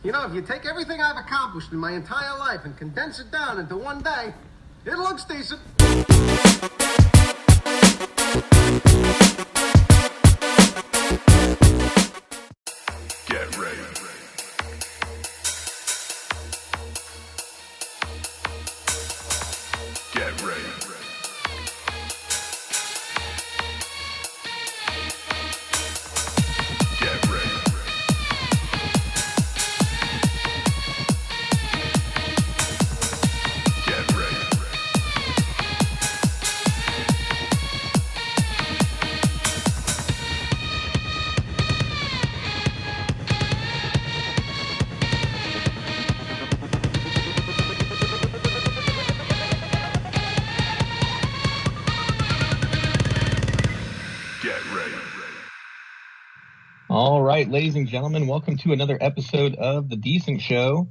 You know, if you take everything I've accomplished in my entire life and condense it down into one day, it looks decent. Get ready. Get ready. Get ready. Get ready. Get ready. All right, ladies and gentlemen, welcome to another episode of The Decent Show.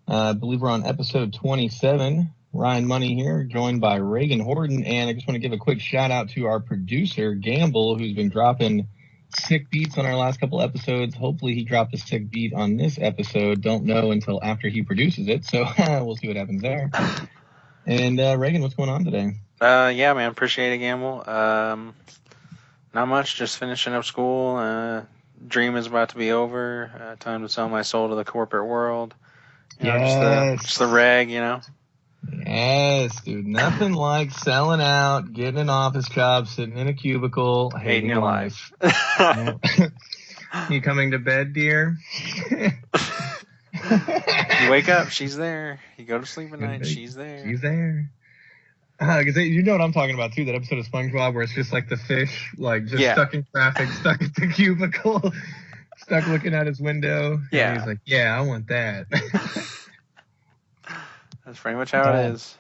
I believe we're on episode 27. Ryan Money here, joined by Reagan Horton. And I just want to give a quick shout out to our producer, Gamble, who's been dropping sick beats on our last couple episodes. Hopefully he dropped a sick beat on this episode. Don't know until after he produces it. So we'll see what happens there. And Reagan, what's going on today? Yeah, man. Appreciate it, Gamble. Not much. Just finishing up school. Dream is about to be over. Time to sell my soul to the corporate world. You know, just the reg, you know. Yes, dude. Nothing like selling out, getting an office job, sitting in a cubicle, hating your life. You coming to bed, dear? You wake up, she's there. You go to sleep at night, she's there. She's there. Because you know what I'm talking about, too, that episode of SpongeBob where it's just like the fish, like just stuck in traffic, stuck at the cubicle, stuck looking out his window. Yeah. And he's like, yeah, I want that. That's pretty much how it is.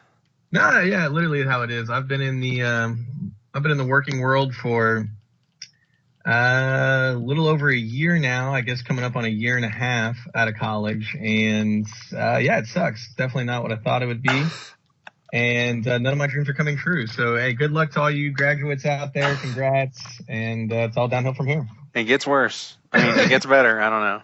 No, yeah, literally how it is. I've been in the working world for a little over a year now, I guess coming up on a year and a half out of college. And yeah, it sucks. Definitely not what I thought it would be. And none of my dreams are coming true. So, hey, good luck to all you graduates out there. Congrats. And it's all downhill from here. It gets worse. I mean, it gets better. I don't know.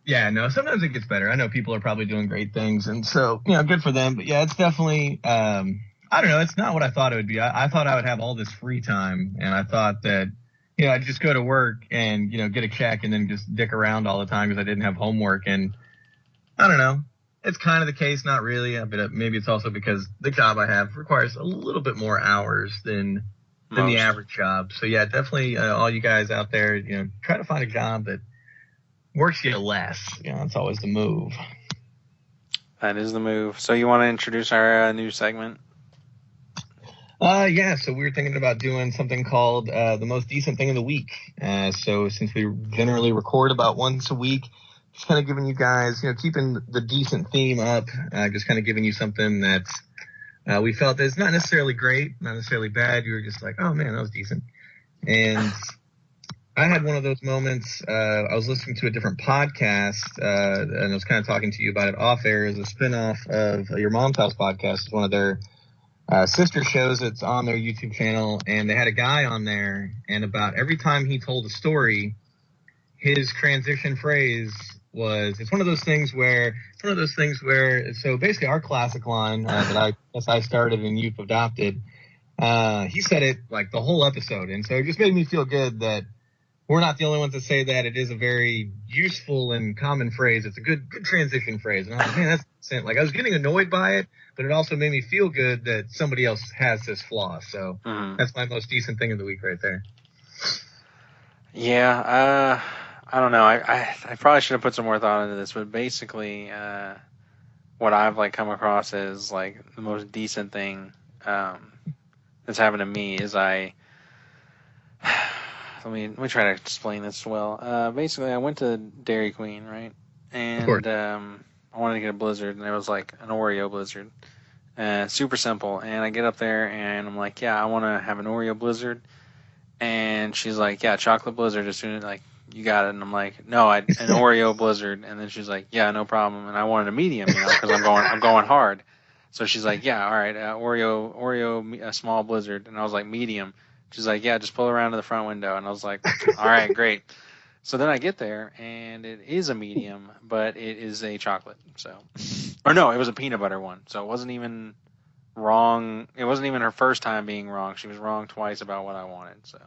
Yeah, no, sometimes it gets better. I know people are probably doing great things. And so, you know, good for them. But, yeah, it's definitely, I don't know. It's not what I thought it would be. I thought I would have all this free time. And I thought that, you know, I'd just go to work and, you know, get a check and then just dick around all the time because I didn't have homework. And I don't know. It's kind of the case, not really, but maybe it's also because the job I have requires a little bit more hours than the average job. So, yeah, definitely all you guys out there, you know, try to find a job that works you less. You know, that's always the move. That is the move. So you want to introduce our new segment? Yeah, so we were thinking about doing something called the most decent thing of the week. So since we generally record about once a week, just kind of giving you guys, you know, keeping the decent theme up, just kind of giving you something that we felt is not necessarily great, not necessarily bad. You were just like, oh, man, that was decent. And I had one of those moments. I was listening to a different podcast, and I was kind of talking to you about it off air as a spinoff of Your Mom's House podcast. It's one of their sister shows that's on their YouTube channel. And they had a guy on there, and about every time he told a story, his transition phrase was, it's one of those things where, so basically our classic line that I guess I started and you've adopted, he said it like the whole episode. And so it just made me feel good that we're not the only ones that say that. It is a very useful and common phrase. It's a good transition phrase. And I was like, man, that's like I was getting annoyed by it, but it also made me feel good that somebody else has this flaw. So that's my most decent thing of the week right there. Yeah, I don't know. I probably should have put some more thought into this, but basically, what I've like come across as like the most decent thing that's happened to me is let me try to explain this well. Basically, I went to Dairy Queen, right? And I wanted to get a Blizzard, and it was like an Oreo Blizzard. Super simple. And I get up there, and I'm like, yeah, I want to have an Oreo Blizzard. And she's like, yeah, chocolate Blizzard as soon as, like, you got it. And I'm like, no, an Oreo Blizzard. And then she's like, yeah, no problem. And I wanted a medium, you know, because I'm going hard. So she's like, yeah, all right, Oreo, a small Blizzard. And I was like, medium. She's like, yeah, just pull around to the front window. And I was like, all right, great. So then I get there, and it is a medium, but it is a chocolate. So, or no, it was a peanut butter one. So it wasn't even wrong. It wasn't even her first time being wrong. She was wrong twice about what I wanted. So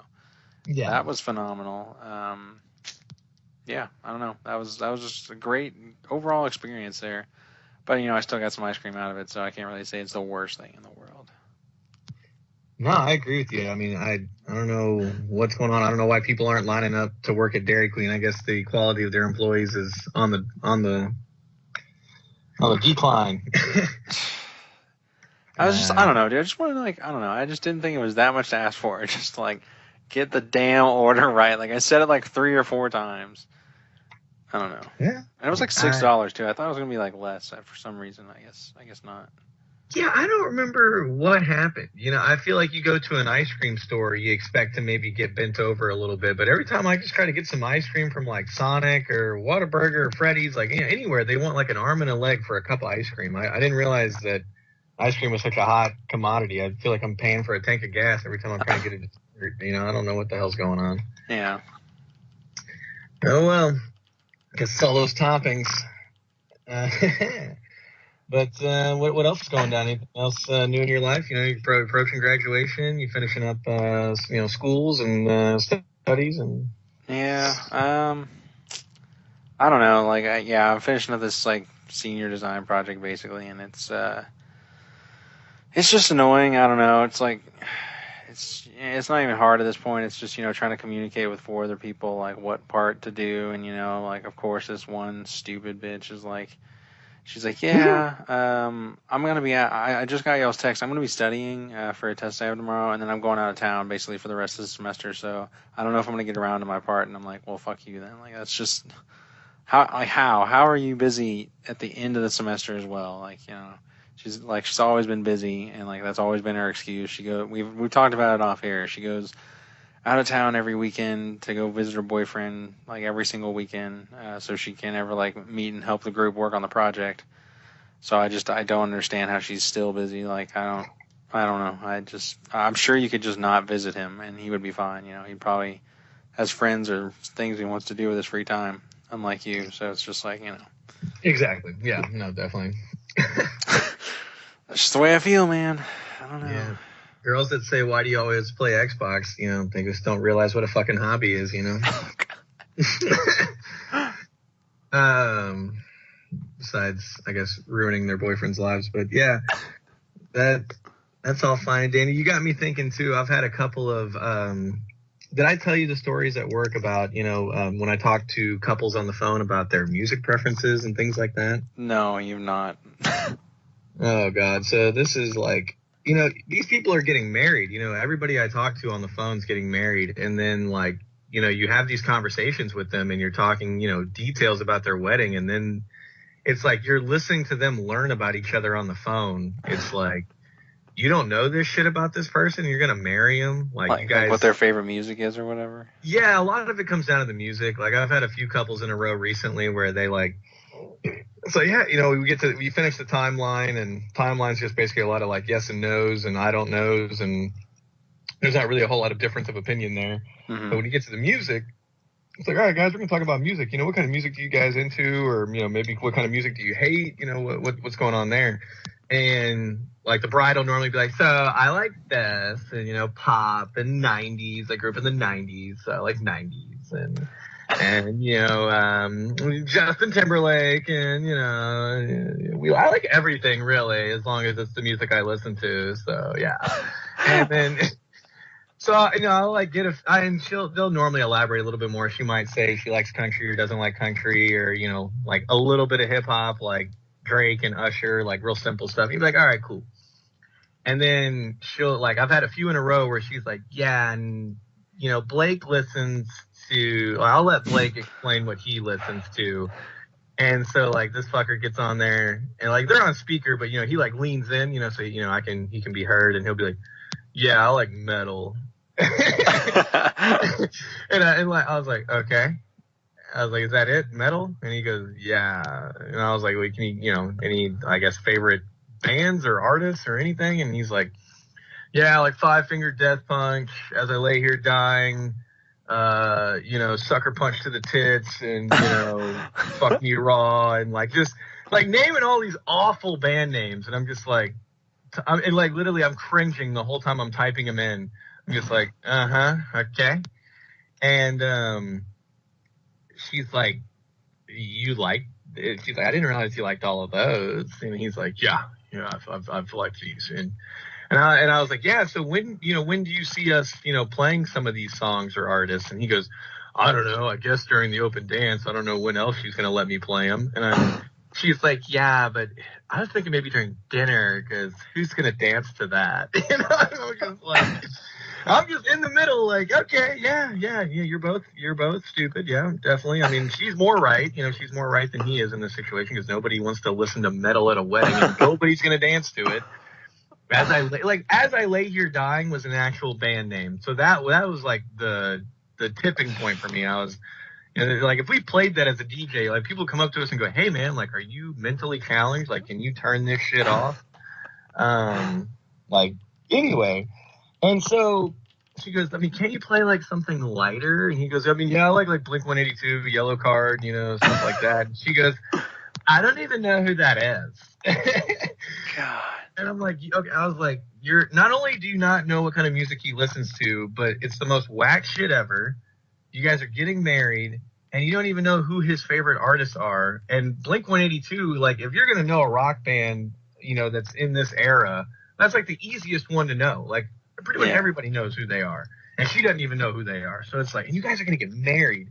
Yeah. that was phenomenal. Yeah, I don't know. That was just a great overall experience there. But I still got some ice cream out of it, so I can't really say it's the worst thing in the world. No, I agree with you. I mean, I don't know what's going on. I don't know why people aren't lining up to work at Dairy Queen. I guess the quality of their employees is on the decline. I don't know, dude. I just wanted I don't know. I just didn't think it was that much to ask for. Just get the damn order right. Like I said it 3 or 4 times. I don't know. Yeah. And it was $6 too. I thought it was gonna be less for some reason. I guess not. Yeah, I don't remember what happened. I feel like you go to an ice cream store, you expect to maybe get bent over a little bit, but every time I just try to get some ice cream from Sonic or Whataburger or Freddy's, anywhere, they want an arm and a leg for a cup of ice cream. I didn't realize that ice cream was such a hot commodity. I feel like I'm paying for a tank of gas every time I'm trying to get it. I don't know what the hell's going on. Yeah. Oh well, guess all those toppings. But what else is going down? Anything else new in your life? You're approaching graduation. You finishing up schools and studies and. Yeah. I don't know. I'm finishing up this senior design project basically, and it's just annoying. I don't know. It's not even hard at this point. It's just trying to communicate with 4 other people what part to do, and of course this one stupid bitch is she's like, yeah, I'm going to be I just got y'all's text. I'm going to be studying for a test I have tomorrow, and then I'm going out of town basically for the rest of the semester, so I don't know if I'm going to get around to my part. And I'm like, well, fuck you then. That's just, how are you busy at the end of the semester as well? She's always been busy, and that's always been her excuse. We've talked about it off air. She goes out of town every weekend to go visit her boyfriend every single weekend, so she can't ever meet and help the group work on the project. So I don't understand how she's still busy. I don't know. I'm sure you could just not visit him and he would be fine. He probably has friends or things he wants to do with his free time, unlike you. So it's just Exactly. Yeah. No, definitely. That's just the way I feel, man. I don't know. Yeah. Girls that say, why do you always play Xbox? They just don't realize what a fucking hobby is, Besides, I guess, ruining their boyfriend's lives. But yeah, that's all fine. Danny, you got me thinking too. I've had a couple of, did I tell you the stories at work about, when I talk to couples on the phone about their music preferences and things like that? No, you've not. Oh God. So this is these people are getting married. Everybody I talk to on the phone's getting married. And then, you have these conversations with them and you're talking, details about their wedding. And then it's you're listening to them learn about each other on the phone. It's you don't know this shit about this person. You're going to marry him. You guys. What their favorite music is or whatever. Yeah, a lot of it comes down to the music. I've had a few couples in a row recently where they so yeah, we finish the timeline, and timeline's just basically a lot of yes and no's and I don't knows, and there's not really a whole lot of difference of opinion there. Mm-hmm. But when you get to the music, it's all right, guys, we're gonna talk about music. What kind of music do you guys into, or maybe what kind of music do you hate? What's going on there? And the bride will normally be so I like this, and pop and 90s. I grew up in the 90s, so I like 90s and Justin Timberlake, and I like everything really, as long as it's the music I listen to. So yeah, and then so I'll and they'll normally elaborate a little bit more. She might say she likes country or doesn't like country, or a little bit of hip hop like Drake and Usher, real simple stuff. You'd be all right, cool. And then she'll I've had a few in a row where she's yeah, and Blake listens to, I'll let Blake explain what he listens to. And so this fucker gets on there and they're on speaker, but he leans in, so he can be heard, and he'll be yeah, I like metal. and I was okay. I was is that it, metal? And he goes, yeah. And I was well, can you any favorite bands or artists or anything? And he's yeah, Five Finger Death Punch, As I Lay Here Dying, Sucker Punch to the Tits and, Fuck Me Raw and like just like naming all these awful band names. And I'm just like, literally I'm cringing the whole time I'm typing them in. I'm just like, okay. And she's like, you like it? She's like, I didn't realize you liked all of those. And he's like, yeah, I've liked these. And I was like, yeah. So when do you see us, playing some of these songs or artists? And he goes, I don't know. I guess during the open dance. I don't know when else she's gonna let me play them. And she's like, yeah, but I was thinking maybe during dinner because who's gonna dance to that? I'm just in the middle, like, okay, yeah. You're both stupid, yeah, definitely. I mean, she's more right. She's more right than he is in this situation because nobody wants to listen to metal at a wedding and nobody's gonna dance to it. As I Lay Here Dying was an actual band name, so that was like the tipping point for me. I was, like, if we played that as a DJ, like people come up to us and go, "Hey man, like, are you mentally challenged? Like, can you turn this shit off?" Anyway, and so she goes, I mean, can't you play like something lighter? And he goes, I mean, yeah, I like Blink-182, Yellow Card, stuff like that. And she goes, I don't even know who that is. God. And I'm like, okay. I was like, you're not only do you not know what kind of music he listens to, but it's the most whack shit ever. You guys are getting married, and you don't even know who his favorite artists are. And Blink-182, like, if you're gonna know a rock band, that's in this era, that's like the easiest one to know. Like, pretty much everybody knows who they are, and she doesn't even know who they are. So it's like, and you guys are gonna get married,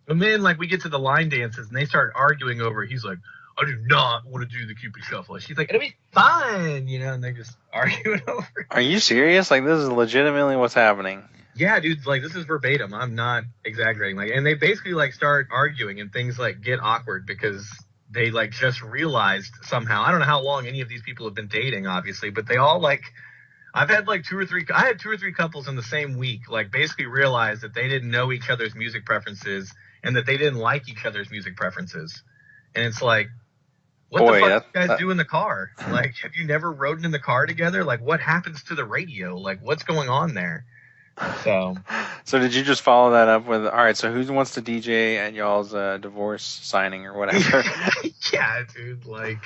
and then like we get to the line dances, and they start arguing over. He's like, I do not want to do the Cupid Shuffle. She's like, it'll be fine, and they just arguing over it. Are you serious? Like, this is legitimately what's happening? Yeah, dude, like, this is verbatim. I'm not exaggerating. Like, and they basically, like, start arguing, and things, like, get awkward because they, like, just realized somehow. I don't know how long any of these people have been dating, obviously, but they all, like, I had two or three couples in the same week, like, basically realize that they didn't know each other's music preferences and that they didn't like each other's music preferences. And it's like, what the fuck do you guys do in the car? Like, have you never rode in the car together? Like, what happens to the radio? Like, what's going on there? So did you just follow that up with, all right, so who wants to DJ at y'all's divorce signing or whatever? Yeah, dude, like.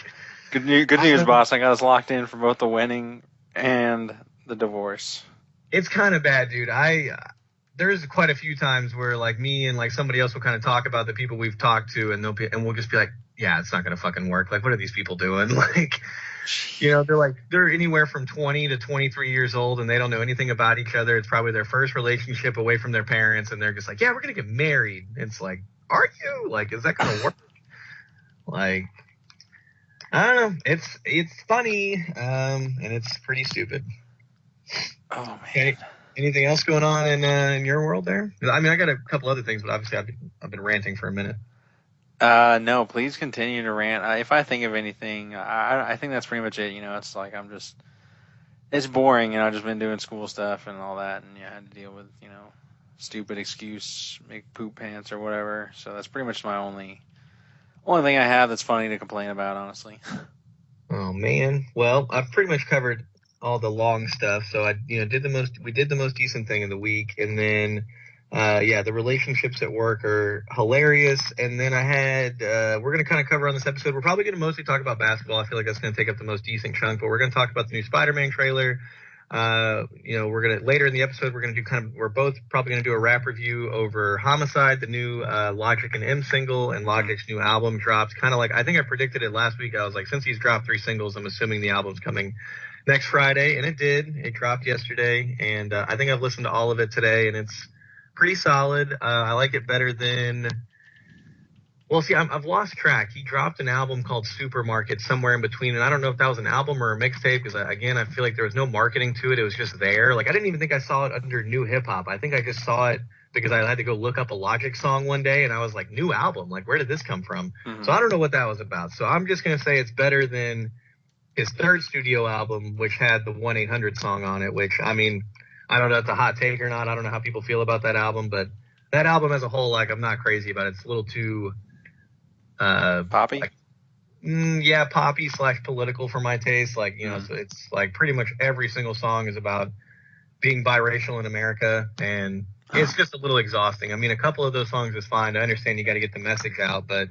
Good news, boss. I got us locked in for both the wedding and the divorce. It's kind of bad, dude. There's quite a few times where, like, me and, like, somebody else will kind of talk about the people we've talked to, and we'll just be like, yeah, it's not going to fucking work. Like, what are these people doing? Like, they're anywhere from 20 to 23 years old, and they don't know anything about each other. It's probably their first relationship away from their parents, and they're just like, yeah, we're going to get married. It's like, are you? Like, is that going to work? Like, I don't know. It's funny, and it's pretty stupid. Oh, man. Okay. Anything else going on in your world there? I mean, I got a couple other things, but obviously I've been ranting for a minute. No, please continue to rant. If I think of anything, I think that's pretty much it. It's like it's boring. I've just been doing school stuff and all that, and I had to deal with stupid excuse, make poop pants or whatever. So that's pretty much my only thing I have that's funny to complain about, honestly. Oh man, well, I've pretty much covered all the long stuff. So we did the most decent thing of the week, and then. The relationships at work are hilarious. And then I had, we're going to kind of cover on this episode. We're probably going to mostly talk about basketball. I feel like that's going to take up the most decent chunk, but we're going to talk about the new Spider-Man trailer. We're going to, later in the episode, we're both probably going to do a rap review over Homicide, the new, Logic and M single, and Logic's new album drops. Kind of like, I think I predicted it last week. I was like, since he's dropped 3 singles, I'm assuming the album's coming next Friday. And it did. It dropped yesterday. And, I think I've listened to all of it today, and it's pretty solid. I like it better than. Well, see, I've lost track. He dropped an album called Supermarket somewhere in between, and I don't know if that was an album or a mixtape because, again, I feel like there was no marketing to it. It was just there. Like, I didn't even think I saw it under New Hip Hop. I think I just saw it because I had to go look up a Logic song one day, and I was like, new album? Like, where did this come from? Mm-hmm. So I don't know what that was about. So I'm just going to say it's better than his third studio album, which had the 1-800 song on it, which, I mean, I don't know if it's a hot take or not. I don't know how people feel about that album, but that album as a whole, like, I'm not crazy about it. It's a little too poppy. Like, poppy / political for my taste. Like, so it's like pretty much every single song is about being biracial in America, and it's just a little exhausting. I mean, a couple of those songs is fine. I understand you got to get the message out, but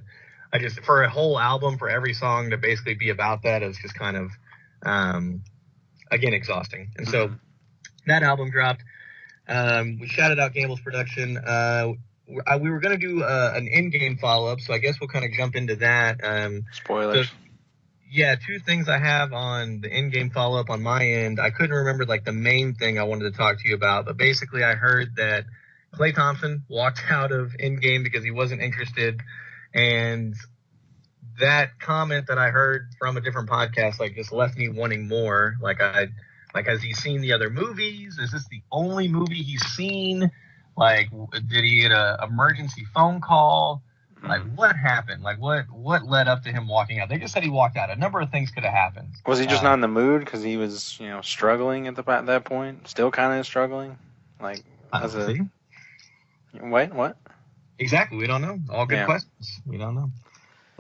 I just, for a whole album, for every song to basically be about that, is just kind of, again, exhausting. And so that album dropped. We shouted out Gamble's production. We were going to do an in-game follow-up, so I guess we'll kind of jump into that. Spoilers. So, yeah, two things I have on the in-game follow-up on my end. I couldn't remember, like, the main thing I wanted to talk to you about, but basically I heard that Klay Thompson walked out of in-game because he wasn't interested, and that comment that I heard from a different podcast, like, just left me wanting more. Like, has he seen the other movies? Is this the only movie he's seen? Like, did he get a emergency phone call? Like, what happened? Like, what led up to him walking out? They just said he walked out. A number of things could have happened. Was he just not in the mood because he was, struggling at that point? Still kind of struggling? Like, Wait, what? Exactly. We don't know. All good questions. We don't know.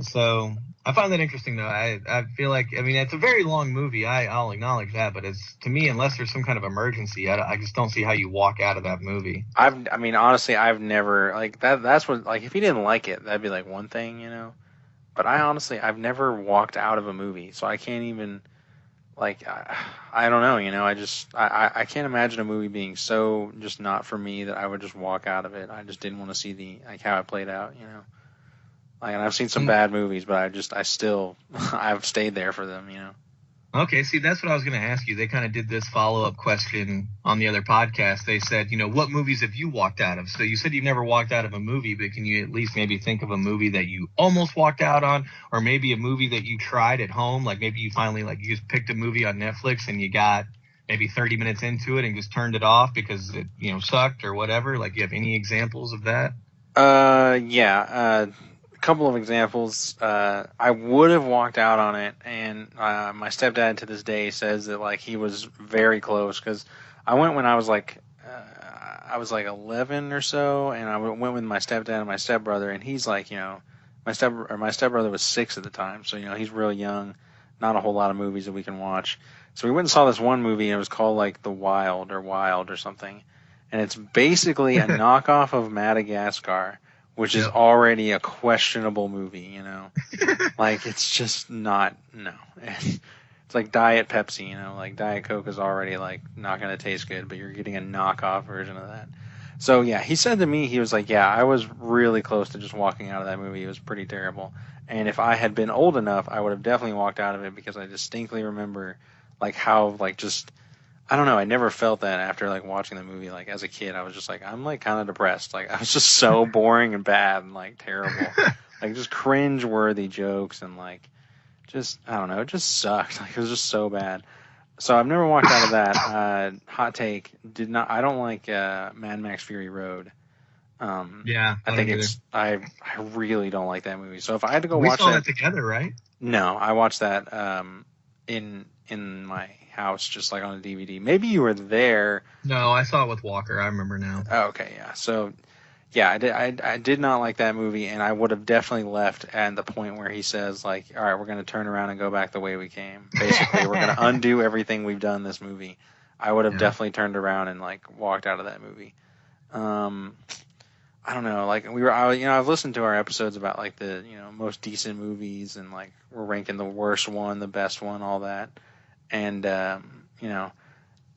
So I find that interesting, though. I feel like, I mean, it's a very long movie. I'll acknowledge that, but it's, to me, unless there's some kind of emergency, I just don't see how you walk out of that movie. Honestly, I've never, like, that's what, like, if he didn't like it, that'd be like one thing, but I've never walked out of a movie, so I can't even, like, I don't know, I can't imagine a movie being so just not for me that I would just walk out of it. I just didn't want to see how it played out, Like, and I've seen some bad movies, but I've stayed there for them, Okay, see, that's what I was going to ask you. They kind of did this follow-up question on the other podcast. They said, what movies have you walked out of? So you said you've never walked out of a movie, but can you at least maybe think of a movie that you almost walked out on, or maybe a movie that you tried at home? Like, maybe you finally, like, you just picked a movie on Netflix and you got maybe 30 minutes into it and just turned it off because it, sucked or whatever. Like, you have any examples of that? Yeah. Couple of examples. I would have walked out on it, and my stepdad to this day says that, like, he was very close, because I went when I was like 11 or so, and I went with my stepdad and my stepbrother, and he's like, my stepbrother was 6 at the time, so he's real young, not a whole lot of movies that we can watch. So we went and saw this one movie, and it was called like The Wild or something, and it's basically a knockoff of Madagascar, which is already a questionable movie, Like, it's just not, no. It's like Diet Pepsi, Like, Diet Coke is already, like, not going to taste good, but you're getting a knockoff version of that. So, yeah, he said to me, he was like, yeah, I was really close to just walking out of that movie. It was pretty terrible. And if I had been old enough, I would have definitely walked out of it, because I distinctly remember, like, how, like, just, I don't know, I never felt that after, like, watching the movie. Like, as a kid, I was just like, I'm, like, kind of depressed. Like, I was just so boring and bad and, like, terrible. Like, just cringe-worthy jokes and, like, just, I don't know, it just sucked. Like, it was just so bad. So I've never walked out of that. Hot take, I don't like Mad Max Fury Road. Yeah, I think I really don't like that movie. So if I had to go watch that. We saw that together, right? No, I watched that in my house, just like on a DVD. Maybe you were there. No, I saw it with Walker. I remember now. Oh, okay, yeah. So, yeah, I did not like that movie, and I would have definitely left at the point where he says, like, all right, we're going to turn around and go back the way we came. Basically, we're going to undo everything we've done in this movie. I would have definitely turned around and, like, walked out of that movie. I don't know, like, I've listened to our episodes about, like, the, most decent movies, and, like, we're ranking the worst one, the best one, all that. And,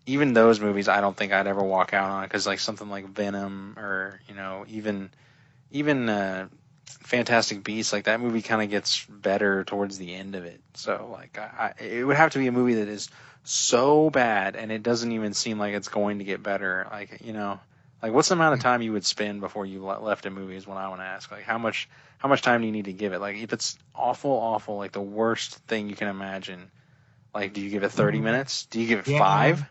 even those movies, I don't think I'd ever walk out on, because, like, something like Venom, or, even Fantastic Beasts, like, that movie kind of gets better towards the end of it. So, like, it would have to be a movie that is so bad, and it doesn't even seem like it's going to get better. Like, like, what's the amount of time you would spend before you left a movie is what I want to ask. Like, how much time do you need to give it? Like, if it's awful, like, the worst thing you can imagine, like, do you give it 30 minutes? Do you give it 5?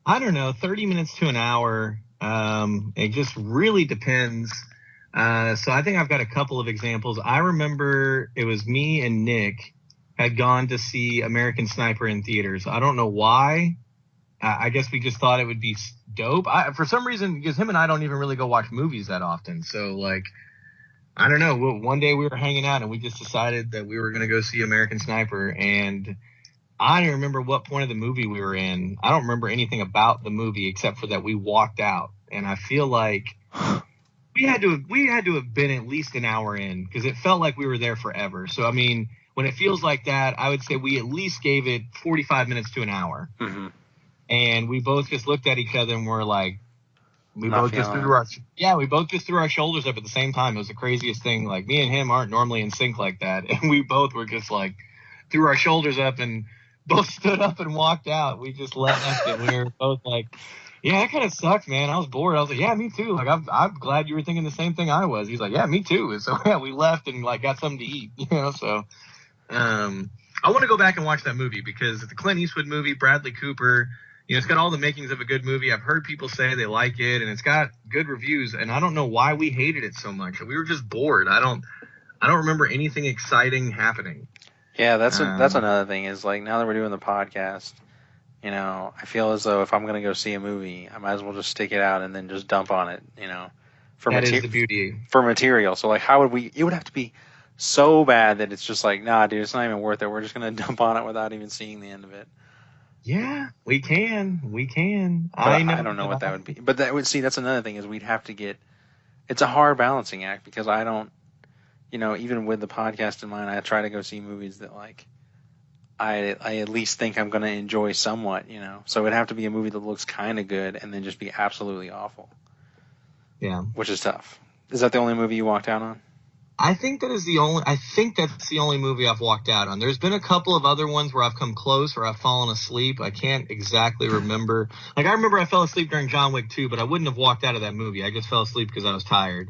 I don't know, 30 minutes to an hour. It just really depends. So I think I've got a couple of examples. I remember it was me and Nick had gone to see American Sniper in theaters. I don't know why. I guess we just thought it would be dope. For some reason, because him and I don't even really go watch movies that often. So, like, I don't know. One day we were hanging out and we just decided that we were going to go see American Sniper. And I don't remember what point of the movie we were in. I don't remember anything about the movie except for that we walked out. and I feel like we had to have been at least an hour in because it felt like we were there forever. So I mean, when it feels like that, I would say we at least gave it 45 minutes to an hour. Mm-hmm. And we both just looked at each other and were like, we Not both just feeling threw our shoulders up at the same time. It was the craziest thing. Like, me and him aren't normally in sync like that, and we both were just like threw our shoulders up and both stood up and walked out. We just left, and we were both like, yeah, that kind of sucked, man. I was bored. I was like, yeah, me too. Like, I'm glad you were thinking the same thing I was. He's like, yeah, me too. And so yeah, we left and like got something to eat, So I want to go back and watch that movie because it's a Clint Eastwood movie, Bradley Cooper. It's got all the makings of a good movie. I've heard people say they like it, and it's got good reviews. And I don't know why we hated it so much. We were just bored. I don't remember anything exciting happening. Yeah, that's another thing is like now that we're doing the podcast, I feel as though if I'm gonna go see a movie, I might as well just stick it out and then just dump on it. That is the beauty for material. So like, how would we? It would have to be so bad that it's just like, nah, dude, it's not even worth it. We're just gonna dump on it without even seeing the end of it. Yeah, we can. I don't know what that would be. But that's another thing is we'd have to get, it's a hard balancing act because I don't, even with the podcast in mind, I try to go see movies that like, I at least think I'm going to enjoy somewhat, So it'd have to be a movie that looks kind of good and then just be absolutely awful. Yeah. Which is tough. Is that the only movie you walked out on? I think that's the only movie I've walked out on. There's been a couple of other ones where I've come close or I've fallen asleep. I can't exactly remember. Like, I remember I fell asleep during John Wick 2, but I wouldn't have walked out of that movie. I just fell asleep because I was tired.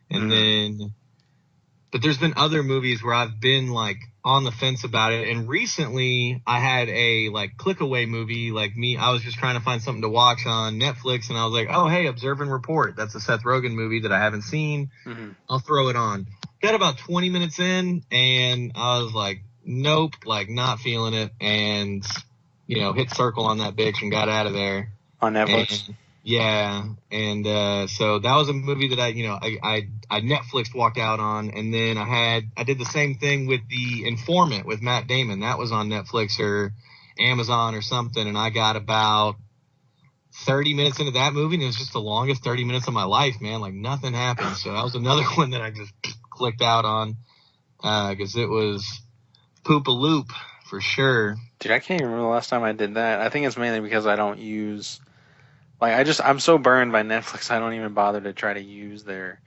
But there's been other movies where I've been like on the fence about it. And recently I had a like click away movie I was just trying to find something to watch on Netflix. And I was like, oh, hey, Observe and Report. That's a Seth Rogen movie that I haven't seen. Mm-hmm. I'll throw it on. Got about 20 minutes in and I was like, nope, like not feeling it. And, hit circle on that bitch and got out of there. On Netflix? So that was a movie that I Netflixed, walked out on, and then I did the same thing with The Informant with Matt Damon. That was on Netflix or Amazon or something, and I got about 30 minutes into that movie, and it was just the longest 30 minutes of my life, man. Like, nothing happened. So that was another one that I just clicked out on because it was poop-a-loop for sure. Dude, I can't even remember the last time I did that. I think it's mainly because I don't use... I'm so burned by Netflix, I don't even bother to try to use their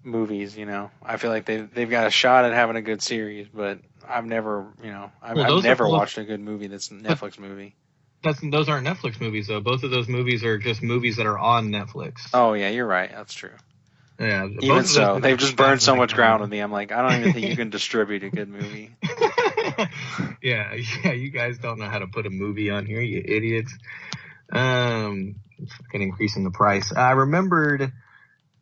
movies, I feel like they've got a shot at having a good series, but I've never, I've never watched a good movie that's a Netflix movie. Those aren't Netflix movies, though. Both of those movies are just movies that are on Netflix. Oh, yeah, you're right. That's true. Yeah. Even so, they've just burned so much ground with me. I'm like, I don't even think you can distribute a good movie. Yeah, you guys don't know how to put a movie on here, you idiots. Fucking increasing the price. I remembered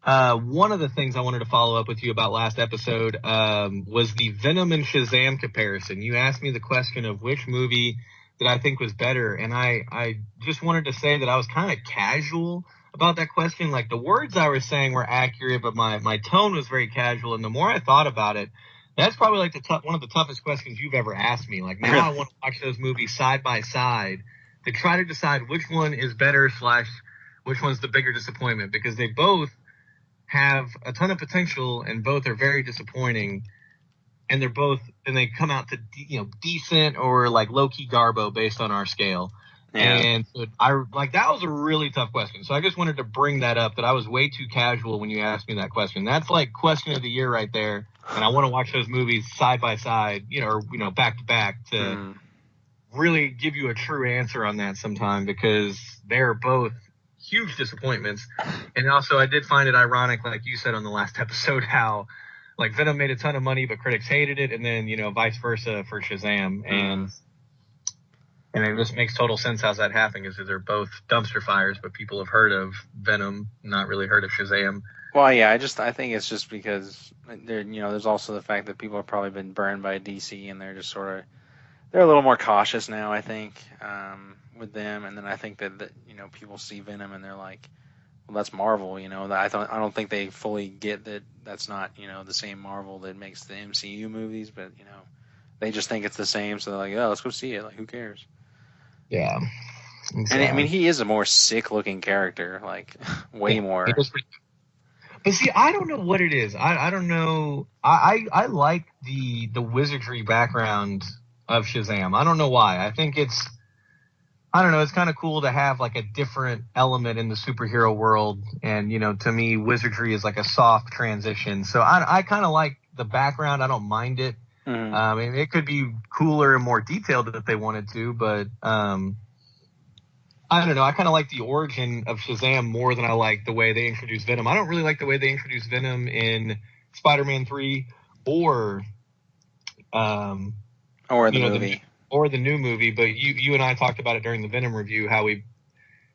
one of the things I wanted to follow up with you about last episode was the Venom and Shazam comparison. You asked me the question of which movie that I think was better, and I just wanted to say that I was kind of casual about that question. Like, the words I was saying were accurate, but my tone was very casual, and the more I thought about it, that's probably like one of the toughest questions you've ever asked me. Like, now I want to watch those movies side by side to try to decide which one is better / which one's the bigger disappointment, because they both have a ton of potential and both are very disappointing, and they come out to decent or like low-key garbo based on our scale. Yeah. And so that was a really tough question. So I just wanted to bring that up, that I was way too casual when you asked me that question. That's like question of the year right there. And I want to watch those movies side by side, or back to back to really give you a true answer on that sometime, because they're both huge disappointments. And also, I did find it ironic, like you said on the last episode, how like Venom made a ton of money but critics hated it, and then vice versa for Shazam. And it just makes total sense how that happened, because they're both dumpster fires, but people have heard of Venom, not really heard of Shazam. Well, yeah, I think it's just because there's also the fact that people have probably been burned by DC, and they're just they're a little more cautious now, I think, with them. And then I think that people see Venom and they're like, well, that's Marvel, I don't think they fully get that that's not, the same Marvel that makes the MCU movies, but, they just think it's the same. So they're like, oh, let's go see it. Like, who cares? Yeah. And I mean, he is a more sick-looking character, like way more. But see, I don't know what it is. I don't know. I like the wizardry background of Shazam. I don't know why. I think I don't know. It's kind of cool to have like a different element in the superhero world. And, to me, wizardry is like a soft transition. So I kind of like the background. I don't mind it. Mm-hmm. I mean, it could be cooler and more detailed if they wanted to, but I don't know. I kind of like the origin of Shazam more than I like the way they introduced Venom. I don't really like the way they introduced Venom in Spider-Man 3 or the movie. Or the new movie, but you and I talked about it during the Venom review, how we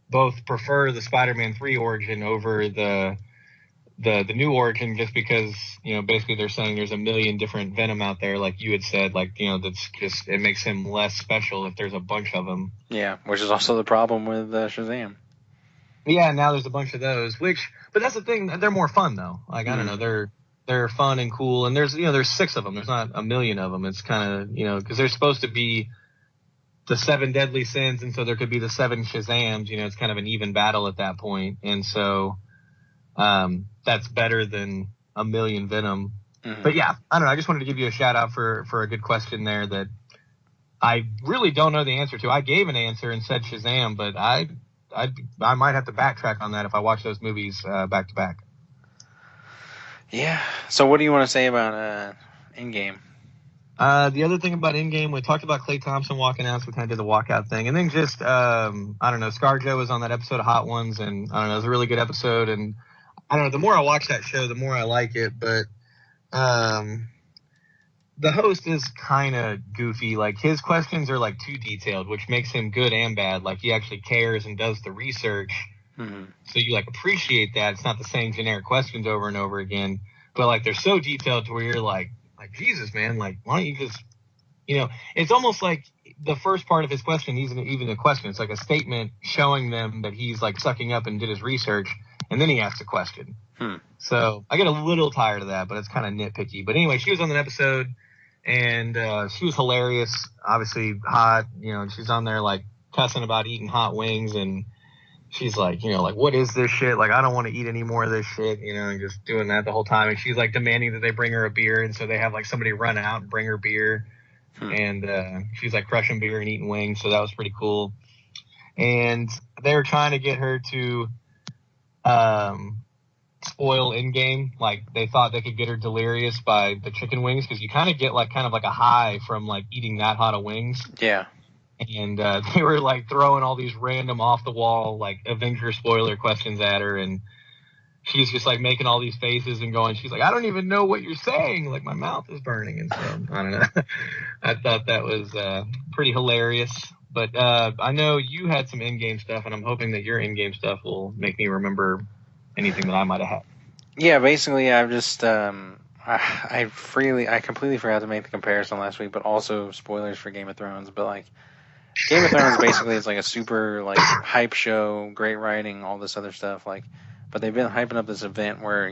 both prefer the Spider-Man 3 origin over the new origin, just because, basically they're saying there's a million different Venom out there, like you had said, like, that's just, it makes him less special if there's a bunch of them. Yeah, which is also the problem with Shazam. Yeah, now there's a bunch of those, but that's the thing, they're more fun though. Like, I don't know, they're fun and cool, and there's 6 of them. There's not a million of them. It's kind of, because they're supposed to be the 7 deadly sins, and so there could be the 7 Shazams. It's kind of an even battle at that point, and so that's better than a million Venom. Mm-hmm. But yeah, I don't know. I just wanted to give you a shout out for a good question there that I really don't know the answer to. I gave an answer and said Shazam, but I might have to backtrack on that if I watch those movies back to back. Yeah. So what do you want to say about Endgame? The other thing about Endgame, we talked about Klay Thompson walking out, so we kind of did the walkout thing. And then just, I don't know, ScarJo was on that episode of Hot Ones, and I don't know, it was a really good episode. And I don't know, the more I watch that show, the more I like it. But the host is kind of goofy. Like, his questions are, like, too detailed, which makes him good and bad. Like, he actually cares and does the research. Mm-hmm. So you, like, appreciate that. It's not the same generic questions over and over again. But, like, they're so detailed to where you're like, Jesus, man, like, why don't you just, it's almost like the first part of his question isn't even a question. It's like a statement showing them that he's, like, sucking up and did his research, and then he asks a question. So I get a little tired of that, but it's kind of nitpicky. But anyway, she was on that episode, and she was hilarious, obviously hot. She's on there, like, cussing about eating hot wings, and she's like, like, what is this shit? Like, I don't want to eat any more of this shit, and just doing that the whole time. And she's, like, demanding that they bring her a beer. And so they have, like, somebody run out and bring her beer. And she's, like, crushing beer and eating wings. So that was pretty cool. And they were trying to get her to spoil Endgame. Like, they thought they could get her delirious by the chicken wings, because you kind of get, like, kind of like a high from, like, eating that hot of wings. Yeah. And they were, like, throwing all these random off-the-wall, like, Avenger spoiler questions at her. And she's just, like, making all these faces and going, she's like, I don't even know what you're saying. Like, my mouth is burning. And so, I don't know. I thought that was pretty hilarious. But I know you had some in-game stuff, and I'm hoping that your in-game stuff will make me remember anything that I might have had. Yeah, basically, I've just... I completely forgot to make the comparison last week, but also spoilers for Game of Thrones. But, like, Game of Thrones basically is like a super, like, hype show, great writing, all this other stuff. Like, but they've been hyping up this event where,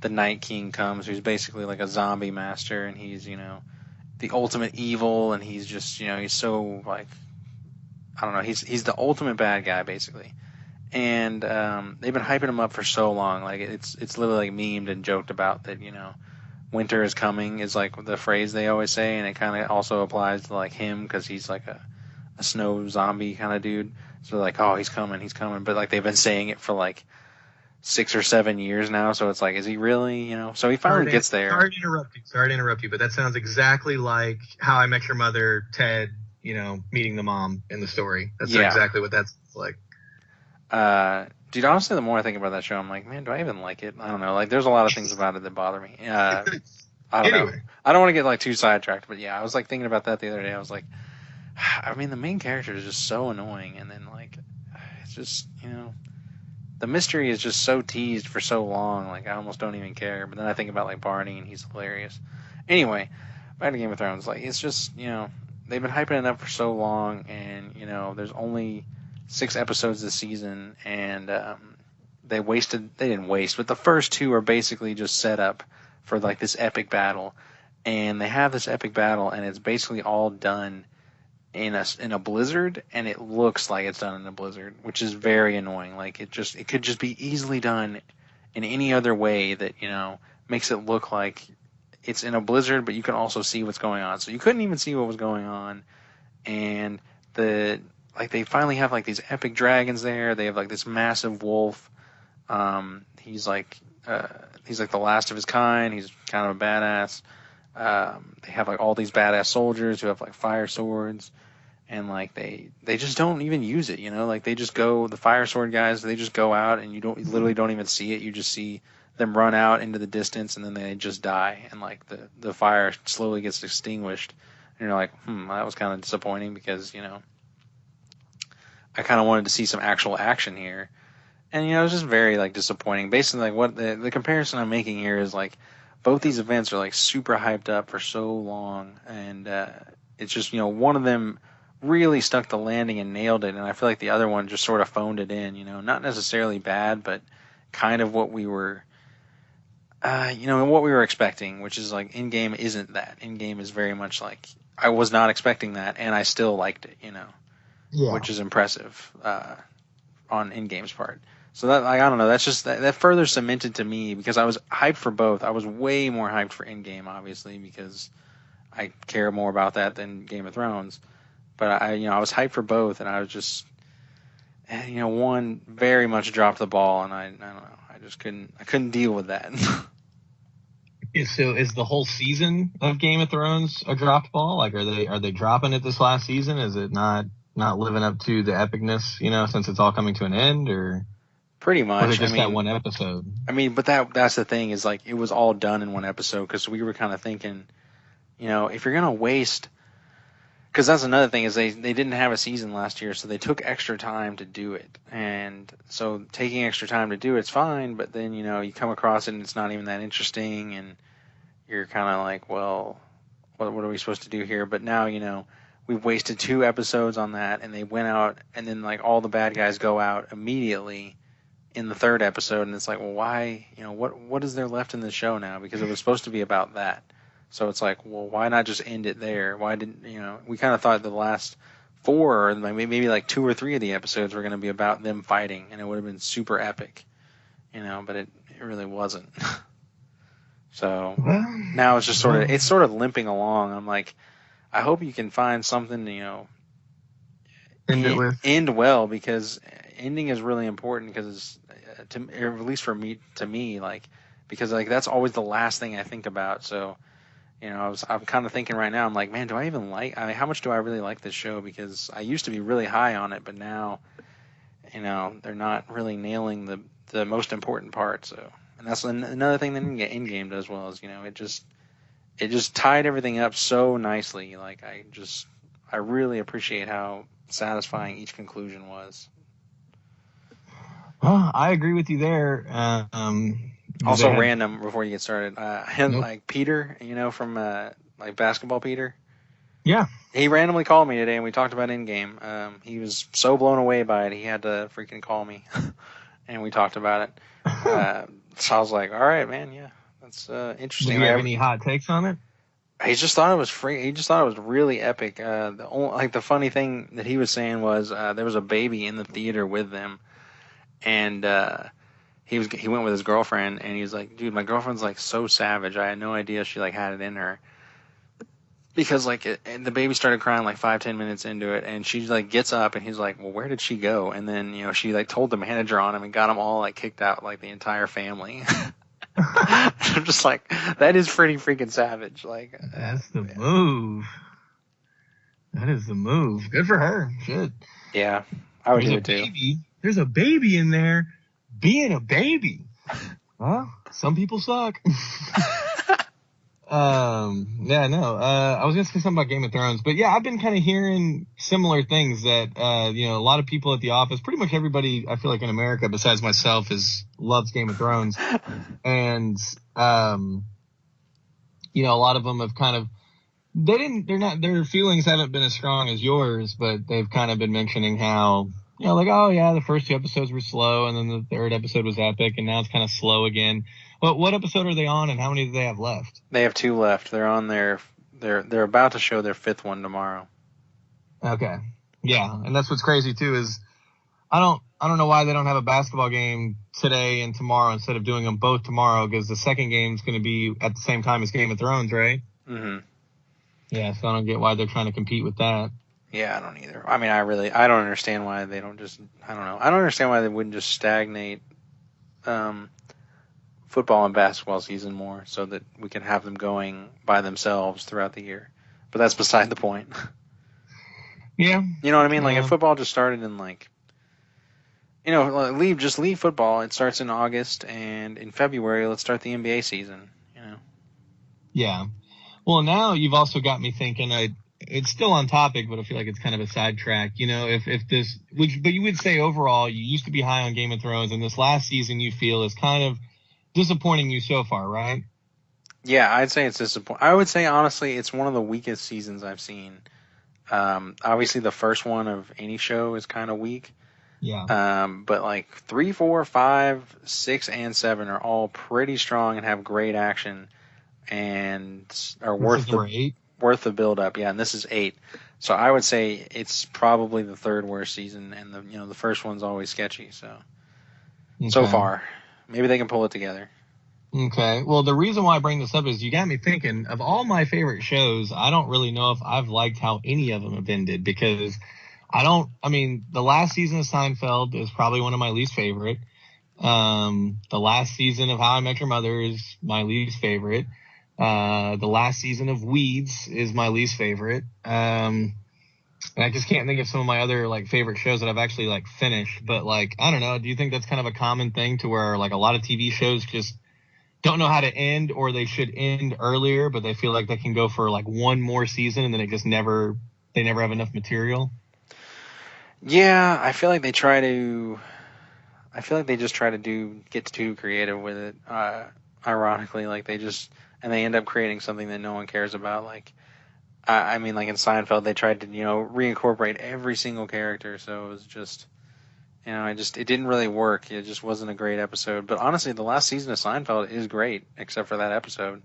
the Night King comes, who's basically like a zombie master, and he's, the ultimate evil, and he's just, he's so, like, I don't know, he's the ultimate bad guy, basically. And they've been hyping him up for so long. Like, it's literally, like, memed and joked about that, winter is coming is, like, the phrase they always say, and it kind of also applies to, like, him, because he's, like, a snow zombie kind of dude. So they're like, oh, he's coming. But, like, they've been saying it for, like, 6 or 7 years now. So it's like, is he really, So he finally gets there. Sorry to interrupt you, but that sounds exactly like How I Met Your Mother, Ted, meeting the mom in the story. That's exactly what that's like. Dude, honestly, the more I think about that show, I'm like, man, do I even like it? I don't know. Like, there's a lot of things about it that bother me. I don't know. I don't want to get, like, too sidetracked, but yeah, I was, like, thinking about that the other day. I was like, I mean, the main character is just so annoying, and then, like, it's just, the mystery is just so teased for so long, like, I almost don't even care. But then I think about, like, Barney, and he's hilarious. Anyway, back to Game of Thrones, like, it's just, they've been hyping it up for so long, and, there's only 6 episodes this season, and they didn't waste, but the first 2 are basically just set up for, like, this epic battle. And they have this epic battle, and it's basically all done in a blizzard, and it looks like it's done in a blizzard, which is very annoying. Like it could just be easily done in any other way that makes it look like it's in a blizzard, but you can also see what's going on. So you couldn't even see what was going on, and they finally have like these epic dragons there. They have like this massive wolf. He's like the last of his kind. He's kind of a badass. They have like all these badass soldiers who have like fire swords, and like they just don't even use it, like they just go, the fire sword guys, they just go out and you literally don't even see it. You just see them run out into the distance and then they just die, and like the fire slowly gets extinguished, and you're like, that was kind of disappointing because I kind of wanted to see some actual action here, and it was just very like disappointing. Basically, like what the comparison I'm making here is like both these events are like super hyped up for so long, and it's just one of them really stuck the landing and nailed it, and I feel like the other one just sort of phoned it in. Not necessarily bad, but kind of what we were, what we were expecting, which is like in-game isn't that. In-game is very much like I was not expecting that, and I still liked it, Yeah. which is impressive on in-game's part. So that, like, I don't know, that's just that further cemented to me, because I was hyped for both. I was way more hyped for in-game, obviously, because I care more about that than Game of Thrones. But I was hyped for both, and I was just, one very much dropped the ball, and I don't know, I just couldn't deal with that. So is the whole season of Game of Thrones a dropped ball? Like, are they dropping it this last season? Is it not living up to the epicness, since it's all coming to an end, or pretty much? Was it just that one episode? But that's the thing, is like it was all done in one episode, because we were kind of thinking, if you're gonna waste. Because that's another thing, is they didn't have a season last year, so they took extra time to do it. And so taking extra time to do it's fine, but then, you come across it and it's not even that interesting, and you're kind of like, well, what are we supposed to do here? But now, we've wasted 2 episodes on that, and they went out, and then like all the bad guys go out immediately in the 3rd episode, and it's like, well, why, what is there left in the show now? Because it was supposed to be about that. So it's like, well, why not just end it there? Why didn't, we kind of thought the last 4, or maybe like 2 or 3 of the episodes were going to be about them fighting, and it would have been super epic, but it really wasn't. So now it's just sort of limping along. I'm like, I hope you can find something, end well, because ending is really important, because or at least to me, like, because like that's always the last thing I think about. So, I'm kind of thinking right now, I'm like, man, do I even how much do I really like this show? Because I used to be really high on it, but now, they're not really nailing the most important part. So, and that's another thing that in-game does well, is, it just tied everything up so nicely. Like, I really appreciate how satisfying each conclusion was. Well, I agree with you there. Also, random before you get started, Nope. like Peter, from like Basketball Peter. Yeah. He randomly called me today, and we talked about in-game. He was so blown away by it, he had to freaking call me, and we talked about it. So I was like, all right, man, yeah, that's interesting. Do you have any hot takes on it? He just thought it was free. He just thought it was really epic. The funny thing that he was saying was there was a baby in the theater with them, and he went with his girlfriend, and he was like, dude, my girlfriend's like so savage. I had no idea she like had it in her, because like and the baby started crying like 5-10 minutes into it, and she like gets up, and he's like, well, where did she go? And then she like told the manager on him and got them all like kicked out, like the entire family. I'm just like, that is pretty freaking savage. Like, that's the move. That is the move. Good for her. Shit. Yeah, I would do it too. There's a baby in there being a baby. Well, some people suck. Yeah, no. I was gonna say something about Game of Thrones, but yeah, I've been kind of hearing similar things that a lot of people at the office, pretty much everybody I feel like in America besides myself loves Game of Thrones, and a lot of them have kind of their feelings haven't been as strong as yours, but they've kind of been mentioning how like, oh yeah, the first 2 episodes were slow, and then the 3rd episode was epic, and now it's kind of slow again. But what episode are they on, and how many do they have left? They have 2 left. They're on they're about to show their 5th one tomorrow. Okay. Yeah, and that's what's crazy too is I don't know why they don't have a basketball game today and tomorrow instead of doing them both tomorrow, because the second game is going to be at the same time as Game of Thrones, right? Mm-hmm. Yeah, so I don't get why they're trying to compete with that. Yeah, I don't either. I mean, I don't understand why they don't just, I don't know. I don't understand why they wouldn't just stagnate football and basketball season more so that we can have them going by themselves throughout the year. But that's beside the point. Yeah. You know what I mean? Like if football just started in like, leave football. It starts in August, and in February let's start the NBA season. Yeah. Well, now you've also got me thinking. It's still on topic, but I feel like it's kind of a sidetrack. If this, but you would say overall, you used to be high on Game of Thrones, and this last season you feel is kind of disappointing you so far, right? Yeah, I'd say it's disappointing. I would say honestly, it's one of the weakest seasons I've seen. Obviously, the first one of any show is kind of weak. Yeah. But like 3, 4, 5, 6, and 7 are all pretty strong and have great action and are worth the build up. Yeah, and this is 8. So I would say it's probably the third worst season, and the first one's always sketchy. So far, maybe they can pull it together. Okay. Well, the reason why I bring this up is you got me thinking of all my favorite shows. I don't really know if I've liked how any of them have ended because the last season of Seinfeld is probably one of my least favorite. The last season of How I Met Your Mother is my least favorite. The last season of Weeds is my least favorite. And I just can't think of some of my other like favorite shows that I've actually like finished. But like, I don't know. Do you think that's kind of a common thing to where like a lot of TV shows just don't know how to end, or they should end earlier, but they feel like they can go for like one more season and then they never have enough material? Yeah, I feel like they just try to get too creative with it. Ironically, like they end up creating something that no one cares about. Like, I mean, like in Seinfeld, they tried to, reincorporate every single character. So it was just, it didn't really work. It just wasn't a great episode. But honestly, the last season of Seinfeld is great, except for that episode.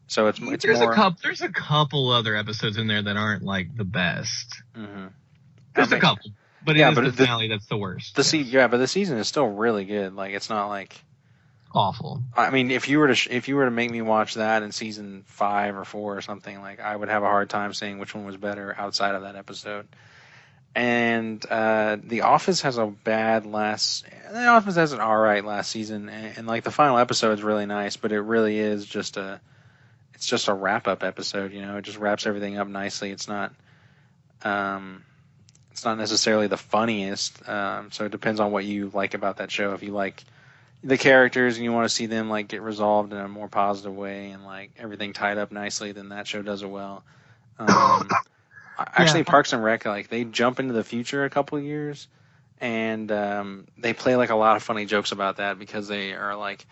So it's more. There's a couple other episodes in there that aren't like the best. Mm-hmm. There's a couple, but it is the finale that's the worst. But the season is still really good. Like it's not like awful. I mean, if you were to make me watch that in season 5 or 4 or something, like I would have a hard time saying which one was better outside of that episode. And The Office has an alright last season, and like the final episode is really nice, but it really is just a wrap up episode. It just wraps everything up nicely. It's not necessarily the funniest, so it depends on what you like about that show. If you like the characters and you want to see them like get resolved in a more positive way and like everything tied up nicely, then that show does it well. Actually, Parks and Rec, like they jump into the future a couple of years, and they play like a lot of funny jokes about that because they are like,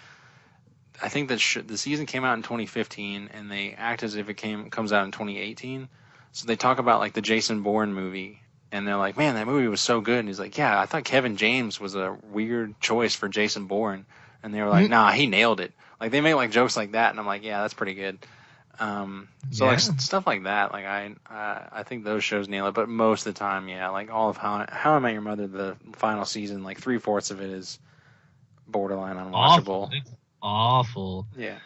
I think that the season came out in 2015, and they act as if it comes out in 2018. So they talk about like the Jason Bourne movie, and they're like, "Man, that movie was so good." And he's like, "Yeah, I thought Kevin James was a weird choice for Jason Bourne," and they were like, "Nah, he nailed it." Like they make like jokes like that, and I'm like, "Yeah, that's pretty good." Like stuff like that, like I think those shows nail it, but most of the time, yeah, like all of How I Met Your Mother, the final season, like 3/4 of it is borderline unwatchable. It's awful. Yeah.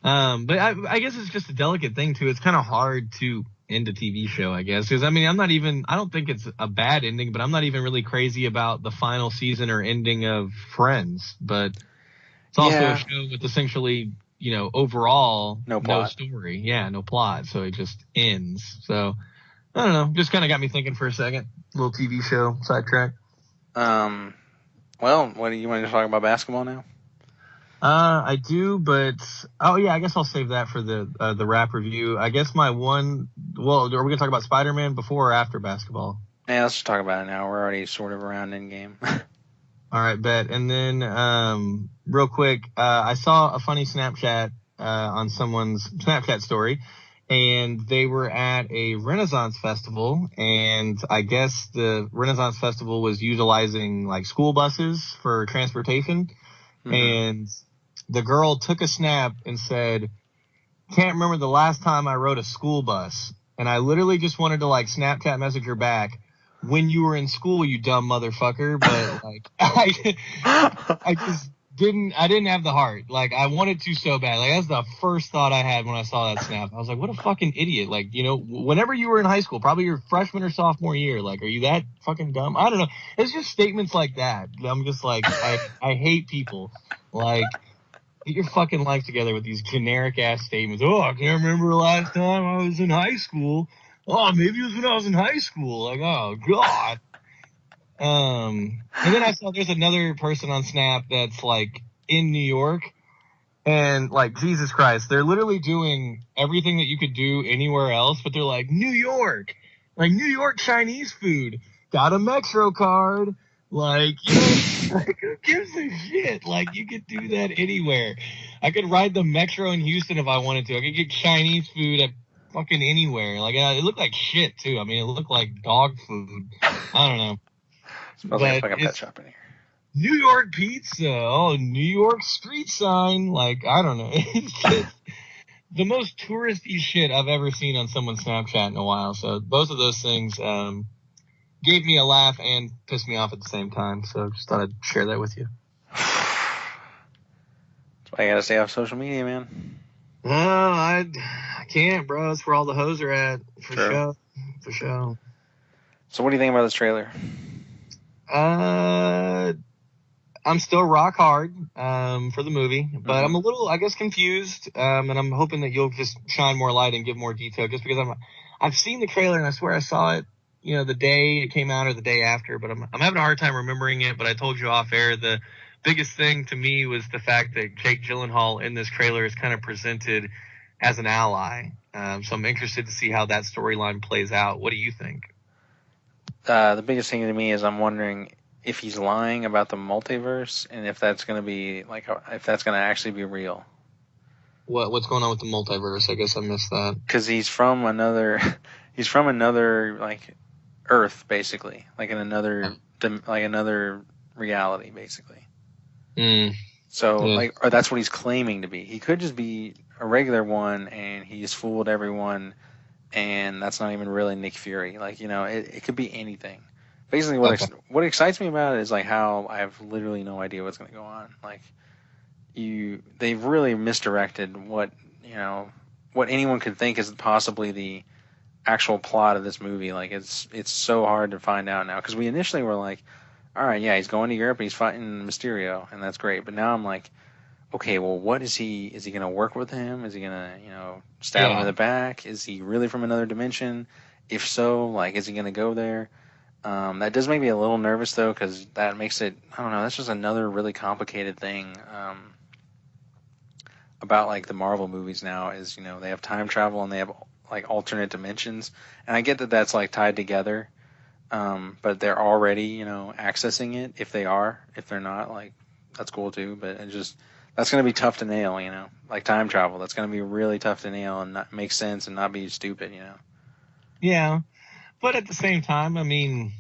But I guess it's just a delicate thing too. It's kind of hard to end a TV show, I guess, because I mean, I don't think it's a bad ending, but I'm not even really crazy about the final season or ending of Friends. But it's also a show with essentially, overall no story. Yeah, no plot. So it just ends. So I don't know. Just kind of got me thinking for a second. Little TV show sidetrack. Well, what do you want to talk about basketball now? I do, but I guess I'll save that for the rap review. I guess my one. Well, are we gonna talk about Spider-Man before or after basketball? Yeah, let's just talk about it now. We're already sort of around in game. All right, bet. And then, real quick, I saw a funny Snapchat on someone's Snapchat story, and they were at a Renaissance festival, and I guess the Renaissance festival was utilizing like school buses for transportation, and the girl took a snap and said, "Can't remember the last time I rode a school bus." and I literally just wanted to like Snapchat message her back, when you were in school, you dumb motherfucker. But like, I just didn't have the heart. Like, I wanted to so bad. Like, that's the first thought I had when I saw that snap. I was like, what a fucking idiot. Like, you know, whenever you were in high school, probably your freshman or sophomore year, like, are you that fucking dumb? I don't know. It's just statements like that. I'm just like, I hate people. Like, get your fucking life together with these generic ass statements. Oh, I can't remember the last time I was in high school. Oh, maybe it was when I was in high school. Like, oh God. And then I saw there's another person on Snap that's like in New York, and like, Jesus Christ, they're literally doing everything that you could do anywhere else, but they're like, New York, like New York Chinese food, got a Metro card. Like, you know, like, who gives a shit? Like, you could do that anywhere. I could ride the Metro in Houston if I wanted to. I could get Chinese food at fucking anywhere. Like, it looked like shit too. I mean, it looked like dog food. I don't know. Smells like a fucking pet shop in here. New York pizza. Oh, New York street sign. Like, I don't know. It's just the most touristy shit I've ever seen on someone's Snapchat in a while. So both of those things gave me a laugh and pissed me off at the same time. So just thought I'd share that with you. That's why you gotta stay off social media, man. No, I can't, bro. That's where all the hoes are at. For sure. For sure. So what do you think about this trailer? I'm still rock hard for the movie, but I'm a little, I guess, confused, and I'm hoping that you'll just shine more light and give more detail, just because I've seen the trailer and I swear I saw it, you know, the day it came out or the day after, but I'm having a hard time remembering it. But I told you off air, the biggest thing to me was the fact that Jake Gyllenhaal in this trailer is kind of presented as an ally. So I'm interested to see how that storyline plays out. What do you think? The biggest thing to me is I'm wondering if he's lying about the multiverse, and if that's going to be like, if that's going to actually be real. What's going on with the multiverse? I guess I missed that. Because he's from another like Earth, basically, like in another reality, basically. So like, or that's what he's claiming to be. He could just be a regular one, and he's fooled everyone, and that's not even really Nick Fury. Like, you know, it could be anything. Basically, what excites me about it is like how I have literally no idea what's going to go on. Like, they've really misdirected what anyone could think is possibly the actual plot of this movie. Like, it's so hard to find out now, because we initially were like, all right, yeah, he's going to Europe and he's fighting Mysterio, and that's great. But now I'm like, okay, well, what is he? Is he going to work with him? Is he going to, stab him in the back? Is he really from another dimension? If so, like, is he going to go there? That does make me a little nervous, though, because that makes it, I don't know, that's just another really complicated thing about, like, the Marvel movies now is, they have time travel and they have, like, alternate dimensions. And I get that that's, like, tied together, but they're already, accessing it if they are. If they're not, like, that's cool, too. But that's going to be tough to nail, like time travel. That's going to be really tough to nail and not make sense and not be stupid, Yeah. But at the same time, I mean,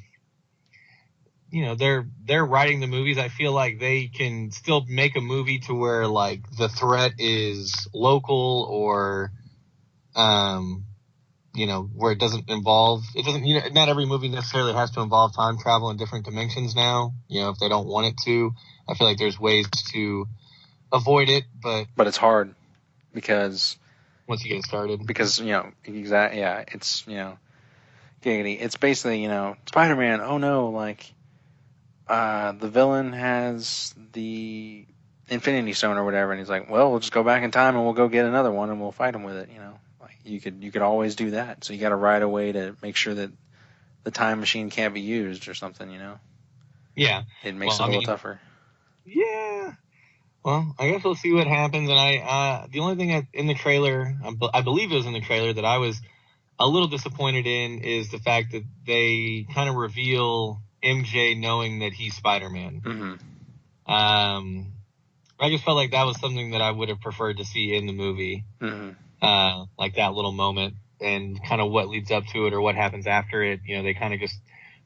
they're writing the movies. I feel like they can still make a movie to where, like, the threat is local, or, where it doesn't, not every movie necessarily has to involve time travel in different dimensions now, if they don't want it to. I feel like there's ways to avoid it, but it's hard because once you get started, because, exactly. Yeah. It's, giggity. It's basically, Spider-Man, oh no, like, the villain has the Infinity Stone or whatever, and he's like, well, we'll just go back in time and we'll go get another one and we'll fight him with it, Like, you could always do that. So you got to write a way to make sure that the time machine can't be used or something, Yeah. It makes it a little tougher. Yeah. Well, I guess we'll see what happens. And the only thing in the trailer, I believe it was in the trailer, that I was a little disappointed in is the fact that they kind of reveal MJ knowing that he's Spider-Man. Mm-hmm. I just felt like that was something that I would have preferred to see in the movie. Mm-hmm. Like that little moment and kind of what leads up to it or what happens after it. They kind of just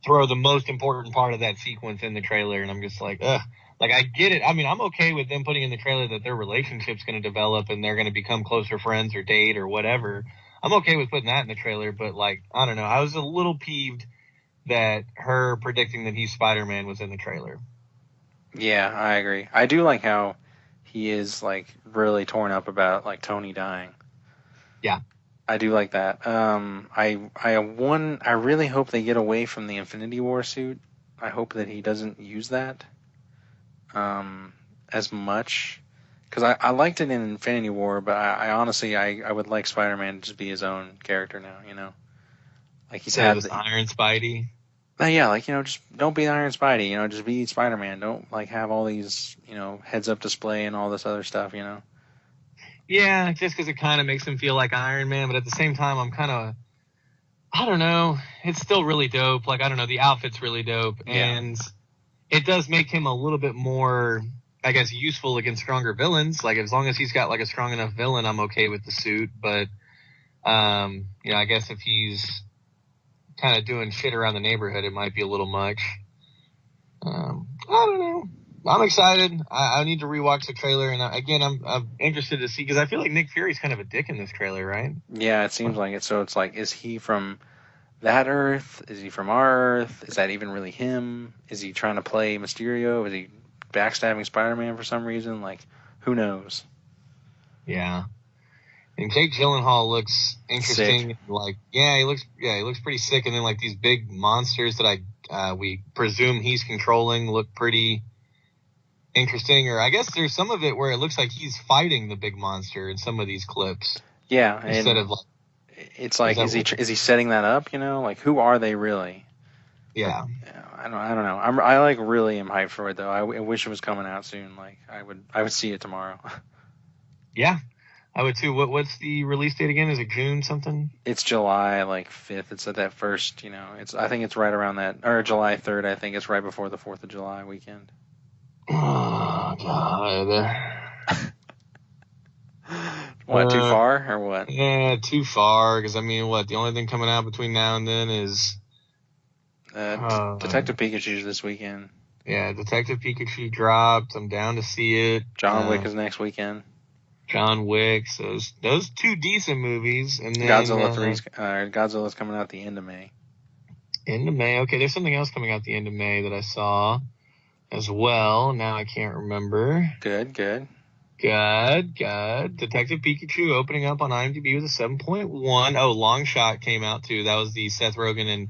throw the most important part of that sequence in the trailer, and I'm just like, ugh. Like, I get it. I mean, I'm okay with them putting in the trailer that their relationship's going to develop and they're going to become closer friends or date or whatever. I'm okay with putting that in the trailer, but like, I don't know. I was a little peeved that her predicting that he's Spider-Man was in the trailer. Yeah, I agree. I do like how he is like really torn up about like Tony dying. Yeah. I do like that. I really hope they get away from the Infinity War suit. I hope that he doesn't use that as much, because I liked it in Infinity War, but I honestly I would like Spider-Man to just be his own character now. You know, like he's So had this Iron Spidey. yeah, like, just don't be Iron Spidey. Just be Spider-Man. Don't like have all these heads up display and all this other stuff. Yeah, just because it kind of makes him feel like Iron Man, but at the same time, I don't know. It's still really dope. Like, I don't know, the outfit's really dope, Yeah. and it does make him a little bit more, I guess, useful against stronger villains. Like, as long as he's got like a strong enough villain, I'm okay with the suit. But, I guess if he's kind of doing shit around the neighborhood, it might be a little much. I don't know. I'm excited. I need to rewatch the trailer, and again, I'm interested to see, because I feel like Nick Fury's kind of a dick in this trailer, right? Yeah, it seems like it. So it's like, is he from that Earth? Is he from our Earth? Is that even really him? Is he trying to play Mysterio? Is he backstabbing Spider-Man for some reason? Like, who knows? Yeah. And Jake Gyllenhaal looks interesting. Sick. Like, he looks pretty sick. And then like these big monsters that we presume he's controlling look pretty interesting. Or I guess there's some of it where it looks like he's fighting the big monster in some of these clips. Yeah, Instead of like, it's like, is he setting that up? Like, who are they really? yeah. I don't know. I like really am hyped for it though. I wish it was coming out soon. Like, I would see it tomorrow. Yeah. I would too. What's the release date again? Is it June something? It's July 5th. It's at that first, I think it's right around that, or July 3rd. I think it's right before the 4th of July weekend. Oh God. What, too far or what? Yeah, too far. Because I mean, the only thing coming out between now and then is Detective Pikachu's this weekend. Yeah, Detective Pikachu dropped. I'm down to see it. John Wick is next weekend. John Wick. So those two decent movies, and then Godzilla's coming out at the end of May. End of May. Okay, there's something else coming out the end of May that I saw as well. Now I can't remember. Good. Detective Pikachu opening up on IMDb with a 7.1. Oh, Long Shot came out too. That was the Seth Rogen and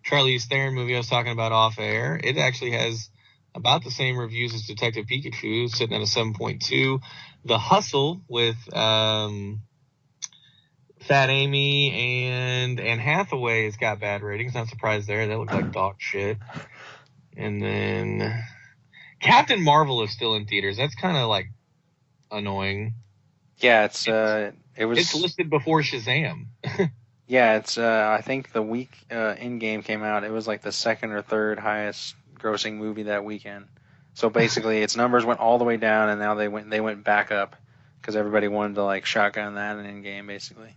Charlize Theron movie I was talking about off air. It actually has about the same reviews as Detective Pikachu, sitting at a 7.2. The Hustle with Fat Amy and Anne Hathaway has got bad ratings. Not surprised there. That looked like dog shit. And then Captain Marvel is still in theaters. That's kind of like annoying. Yeah, it's listed before Shazam. Yeah, it's I think the week Endgame came out, it was like the second or third highest grossing movie that weekend. So basically, its numbers went all the way down, and now they went back up because everybody wanted to like shotgun that in Endgame, basically.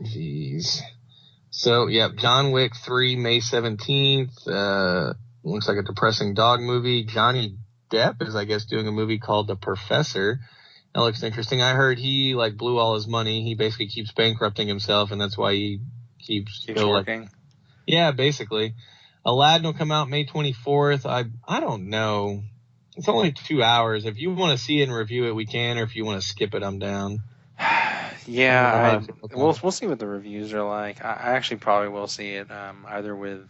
Jeez. So John Wick 3, May 17th. Looks like a depressing dog movie. Johnny Depp is, I guess, doing a movie called The Professor. That looks interesting. I heard he like blew all his money. He basically keeps bankrupting himself, and that's why he keeps working. Yeah, basically. Aladdin will come out May 24th. I don't know. It's only 2 hours. If you want to see it and review it, we can. Or if you want to skip it, I'm down. Yeah, we'll see what the reviews are like. I actually probably will see it either with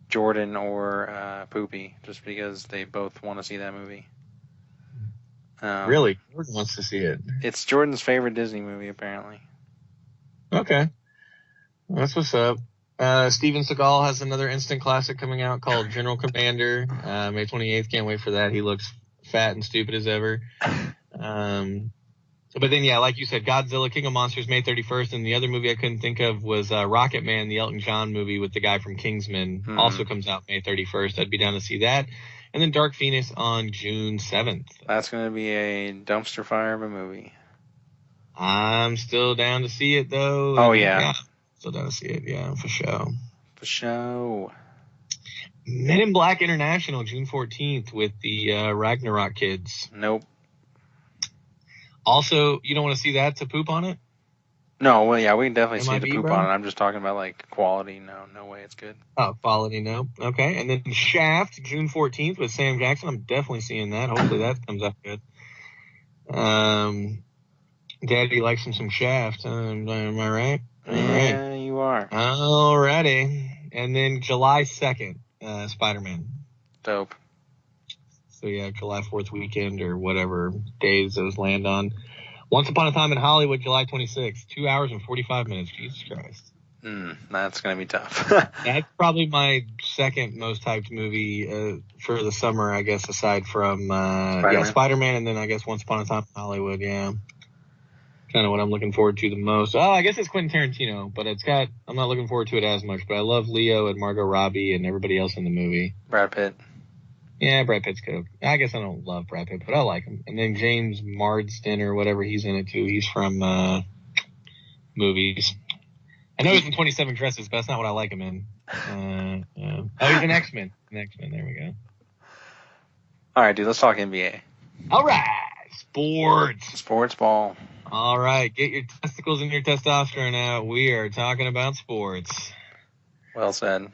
Jordan or Poopy, just because they both want to see that movie. Really? Jordan wants to see it. It's Jordan's favorite Disney movie, apparently. Okay. That's what's up. Steven Seagal has another instant classic coming out called General Commander. May 28th. Can't wait for that. He looks fat and stupid as ever. But then, like you said, Godzilla, King of Monsters, May 31st. And the other movie I couldn't think of was Rocket Man, the Elton John movie with the guy from Kingsman. Also comes out May 31st. I'd be down to see that. And then Dark Phoenix on June 7th. That's going to be a dumpster fire of a movie. I'm still down to see it, though. Oh, yeah. Still down to see it, for sure. For sure. Men in Black International, June 14th with the Ragnarok kids. Nope. Also, you don't want to see that to poop on it? No, well, yeah, we can definitely see the MIB, poop bro? on it. I'm just talking about like quality. No way, it's good. Oh, quality, no. Okay. And then Shaft, June 14th with Sam Jackson. I'm definitely seeing that. Hopefully that comes out good. Daddy likes him some Shaft. Am I right? All right. Yeah, you are. Alrighty. And then July 2nd, Spider-Man. Dope. So, yeah, July 4th weekend or whatever days those land on. Once Upon a Time in Hollywood, July 26th. 2 hours and 45 minutes. Jesus Christ. That's going to be tough. That's probably my second most hyped movie for the summer, I guess, aside from Spider-Man, and then I guess Once Upon a Time in Hollywood, yeah. Kind of what I'm looking forward to the most. Oh, I guess it's Quentin Tarantino, but I'm not looking forward to it as much, but I love Leo and Margot Robbie and everybody else in the movie. Brad Pitt. Yeah, Brad Pitt's good. I guess I don't love Brad Pitt, but I like him. And then James Marsden or whatever, he's in it too. He's from movies. I know he's in 27 Dresses, but that's not what I like him in. Oh, he's in X-Men. There we go. All right, dude, let's talk NBA. All right. Sports ball. All right. Get your testicles and your testosterone out. We are talking about sports. Well said.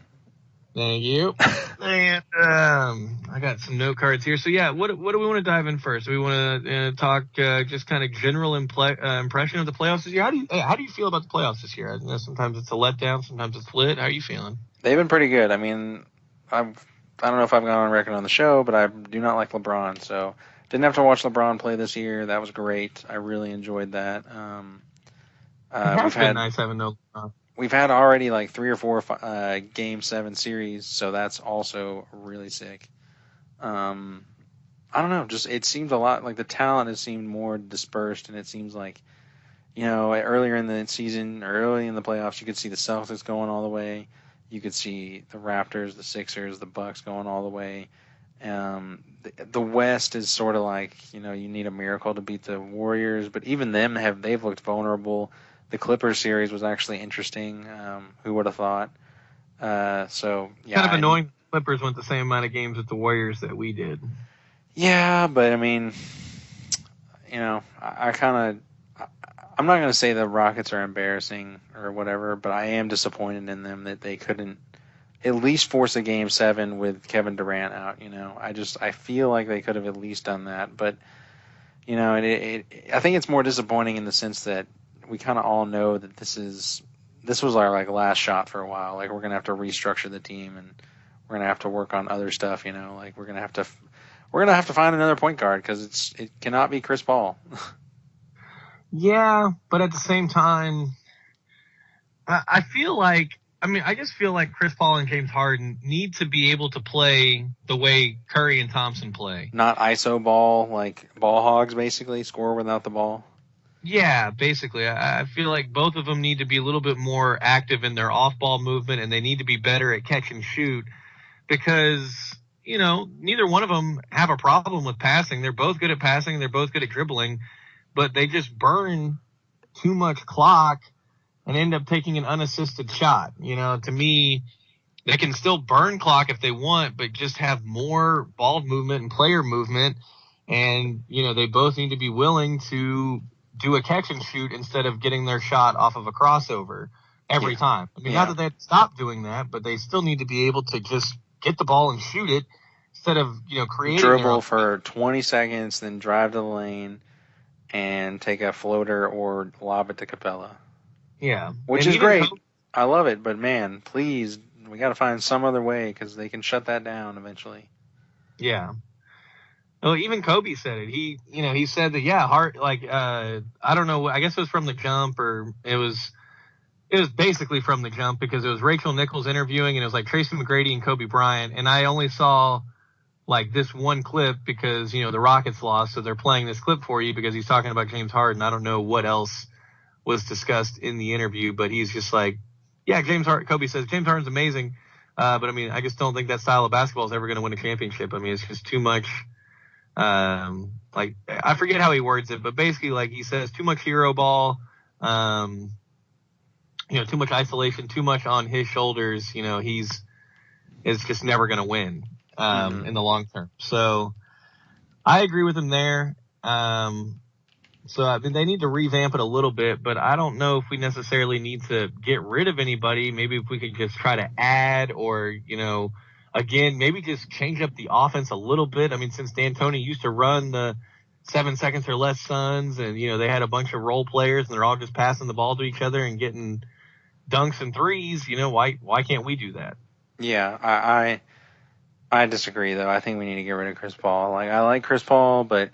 Thank you. And I got some note cards here. So, yeah, what do we want to dive in first? Do we want to talk just kind of general impression of the playoffs this year? How do you feel about the playoffs this year? I know sometimes it's a letdown, sometimes it's lit. How are you feeling? They've been pretty good. I mean, I don't know if I've gone on record on the show, but I do not like LeBron. So didn't have to watch LeBron play this year. That was great. I really enjoyed that. It has been nice having no LeBron. We've had already like 3 or 4 Game 7 series, so that's also really sick. I don't know, just it seemed a lot like the talent has seemed more dispersed, and it seems like, earlier in the season or early in the playoffs, you could see the Celtics going all the way. You could see the Raptors, the Sixers, the Bucks going all the way. The West is sort of like, you need a miracle to beat the Warriors, but even they've looked vulnerable. The Clippers series was actually interesting. Who would have thought? So yeah, kind of annoying. The Clippers went the same amount of games with the Warriors that we did. Yeah, but I mean, I'm not going to say the Rockets are embarrassing or whatever, but I am disappointed in them that they couldn't at least force a Game 7 with Kevin Durant out. I feel like they could have at least done that, but I think it's more disappointing in the sense that we kind of all know that this was our like last shot for a while. Like we're gonna have to restructure the team, and we're gonna have to work on other stuff. Like we're gonna have to find another point guard because it cannot be Chris Paul. Yeah, but at the same time, I feel like I just feel like Chris Paul and James Harden need to be able to play the way Curry and Thompson play. Not ISO ball, like ball hogs, basically score without the ball. Yeah, basically. I feel like both of them need to be a little bit more active in their off-ball movement, and they need to be better at catch and shoot because, neither one of them have a problem with passing. They're both good at passing. They're both good at dribbling, but they just burn too much clock and end up taking an unassisted shot. To me, they can still burn clock if they want, but just have more ball movement and player movement, and, they both need to be willing to do a catch and shoot instead of getting their shot off of a crossover every time. Not that they stop doing that, but they still need to be able to just get the ball and shoot it instead of, creating dribble for 20 seconds, then drive to the lane and take a floater or lob it to Capella. Yeah. Which is great. I love it, but man, please, we got to find some other way because they can shut that down eventually. Yeah. Well, even Kobe said it. He said that, I don't know, I guess it was from the jump, or it was basically from the jump because it was Rachel Nichols interviewing, and it was like Tracy McGrady and Kobe Bryant. And I only saw like this one clip because, the Rockets lost. So they're playing this clip for you because he's talking about James Harden. I don't know what else was discussed in the interview, but he's just like, yeah, Kobe says James Harden's amazing. But I just don't think that style of basketball is ever going to win a championship. It's just too much. I forget how he words it, but basically, like he says, too much hero ball, too much isolation, too much on his shoulders. Is just never going to win, in the long term. So I agree with him there. So, I mean, they need to revamp it a little bit, but I don't know if we necessarily need to get rid of anybody. Maybe if we could just try to add or, again, maybe just change up the offense a little bit. I mean, since D'Antoni used to run the 7 seconds or less Suns and, they had a bunch of role players and they're all just passing the ball to each other and getting dunks and threes, why can't we do that? Yeah, I disagree, though. I think we need to get rid of Chris Paul. I like Chris Paul, but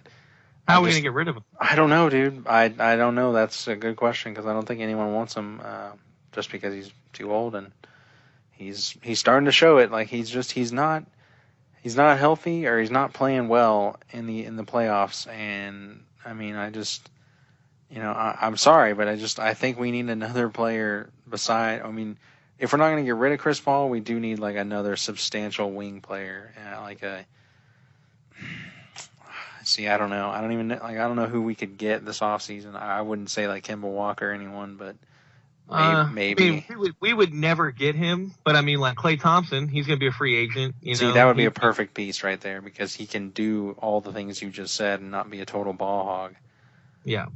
how are we going to get rid of him? I don't know, dude. I don't know. That's a good question because I don't think anyone wants him just because he's too old and he's starting to show it. Like he's not healthy or he's not playing well in the playoffs. And I mean, I'm sorry, but I think we need another player beside. I mean, if we're not going to get rid of Chris Paul, we do need like another substantial wing player, See, I don't know. I don't know who we could get this offseason. I wouldn't say like Kemba Walker or anyone, but maybe. I mean, we would never get him, but I mean, like Klay Thompson, he's going to be a free agent. That would be a perfect piece right there because he can do all the things you just said and not be a total ball hog. Yeah.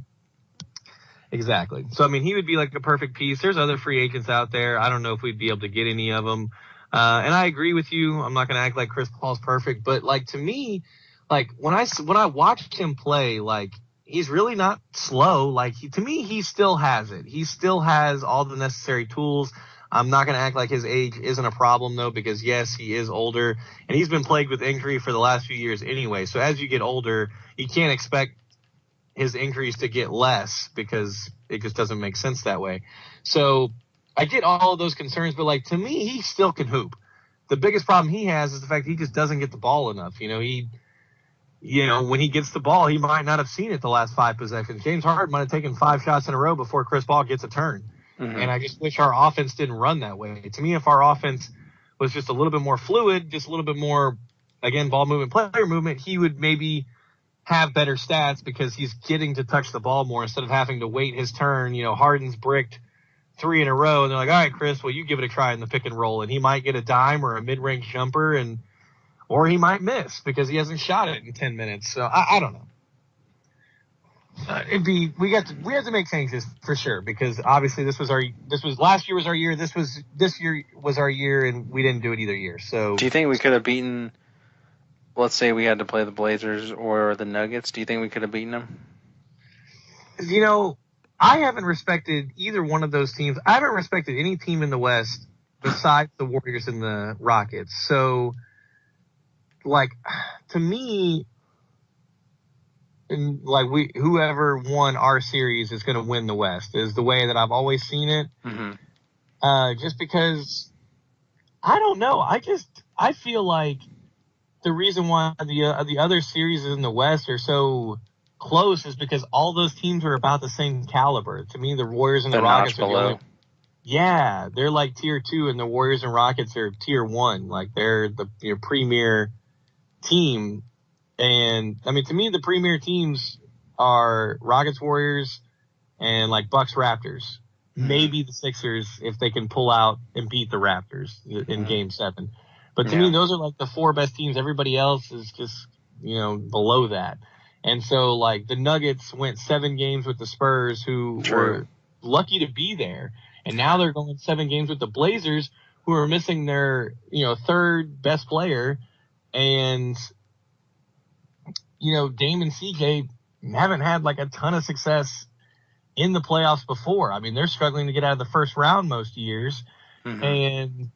Exactly. So, I mean, he would be like a perfect piece. There's other free agents out there. I don't know if we'd be able to get any of them. And I agree with you. I'm not going to act like Chris Paul's perfect, but like to me, like when I watched him play, like he's really not slow. Like to me, he still has it. He still has all the necessary tools. I'm not going to act like his age isn't a problem though, because yes, he is older and he's been plagued with injury for the last few years anyway. So as you get older, you can't expect his injuries to get less because it just doesn't make sense that way. So I get all of those concerns, but like to me, he still can hoop. The biggest problem he has is the fact he just doesn't get the ball enough. When he gets the ball, he might not have seen it the last 5 possessions. James Harden might have taken 5 shots in a row before Chris Paul gets a turn. Mm-hmm. And I just wish our offense didn't run that way. To me, if our offense was just a little bit more fluid, just a little bit more, again, ball movement, player movement, he would maybe have better stats because he's getting to touch the ball more instead of having to wait his turn. Harden's bricked 3 in a row, and they're like, all right, Chris, well, you give it a try in the pick and roll. And he might get a dime or a mid-range jumper, or he might miss because he hasn't shot it in 10 minutes. So I don't know. We have to make changes for sure because obviously last year was our year. This year was our year, and we didn't do it either year. So do you think we could have beaten? Let's say we had to play the Blazers or the Nuggets. Do you think we could have beaten them? I haven't respected either one of those teams. I haven't respected any team in the West besides the Warriors and the Rockets. So, like, to me, whoever won our series is going to win the West is the way that I've always seen it. Mm-hmm. Just because, I don't know. I feel like the reason why the other series in the West are so close is because all those teams are about the same caliber. To me, the Warriors and the Rockets are below. Yeah, they're like tier 2, and the Warriors and Rockets are tier 1. Like they're your premier team. And I mean, to me, the premier teams are Rockets, Warriors, and like Bucks, Raptors. Maybe the Sixers if they can pull out and beat the Raptors in Game 7. But to me, those are like the 4 best teams. Everybody else is just, below that. And so, like, the Nuggets went 7 games with the Spurs, who were lucky to be there. And now they're going 7 games with the Blazers, who are missing their, 3rd best player. And, Dame and CJ haven't had, like, a ton of success in the playoffs before. I mean, they're struggling to get out of the first round most years. Mm-hmm. And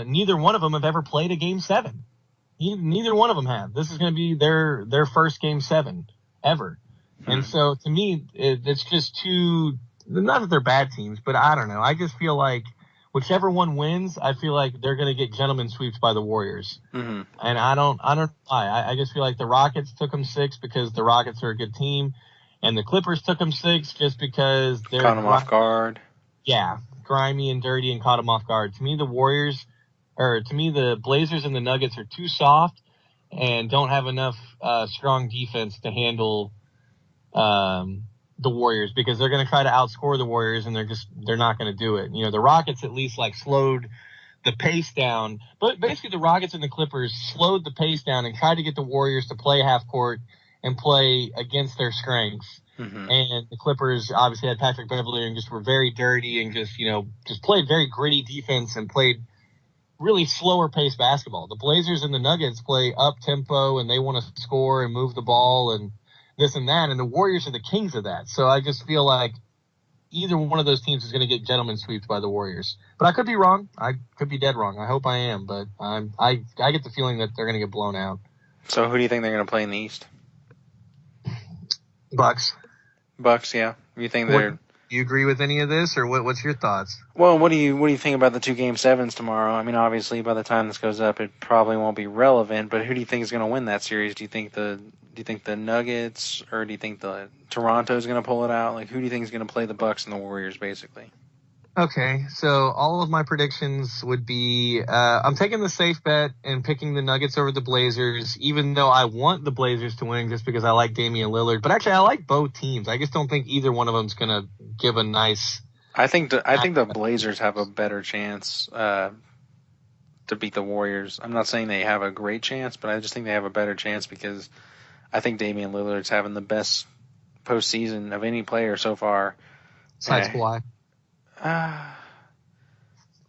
neither one of them have ever played a Game 7. Neither one of them have. This is going to be their first Game 7 ever. Hmm. And so, to me, it's just too – not that they're bad teams, but I don't know. I just feel like whichever one wins, I feel like they're going to get gentleman sweeps by the Warriors. Mm-hmm. And I don't know why. I just feel like the Rockets took them 6 because the Rockets are a good team, and the Clippers took them 6 just because they're – caught them off guard. Yeah, grimy and dirty and caught them off guard. To me, the Blazers and the Nuggets are too soft and don't have enough strong defense to handle the Warriors because they're going to try to outscore the Warriors and they're not going to do it. The Rockets at least like slowed the pace down, but basically the Rockets and the Clippers slowed the pace down and tried to get the Warriors to play half court and play against their strengths. Mm-hmm. And the Clippers obviously had Patrick Beverley and just were very dirty and just played very gritty defense and played really slower paced basketball. The Blazers and the Nuggets play up tempo and they want to score and move the ball and this and that. And the Warriors are the kings of that. So I just feel like either one of those teams is going to get gentlemen sweeps by the Warriors. But I could be wrong. I could be dead wrong. I hope I am. But I get the feeling that they're going to get blown out. So who do you think they're going to play in the East? Bucks. Bucks, yeah. You think they're? Do you agree with any of this, or what's your thoughts? Well, what do you think about the 2 Game 7s tomorrow? I mean, obviously, by the time this goes up, it probably won't be relevant. But who do you think is going to win that series? Do you think the Nuggets, or do you think the Toronto is going to pull it out? Like, who do you think is going to play the Bucks and the Warriors, basically? Okay, so all of my predictions would be I'm taking the safe bet and picking the Nuggets over the Blazers, even though I want the Blazers to win just because I like Damian Lillard. But actually, I like both teams. I just don't think either one of them is going to give a nice. I think the Blazers have a better chance to beat the Warriors. I'm not saying they have a great chance, but I just think they have a better chance because I think Damian Lillard's having the best postseason of any player so far. Besides Kawhi.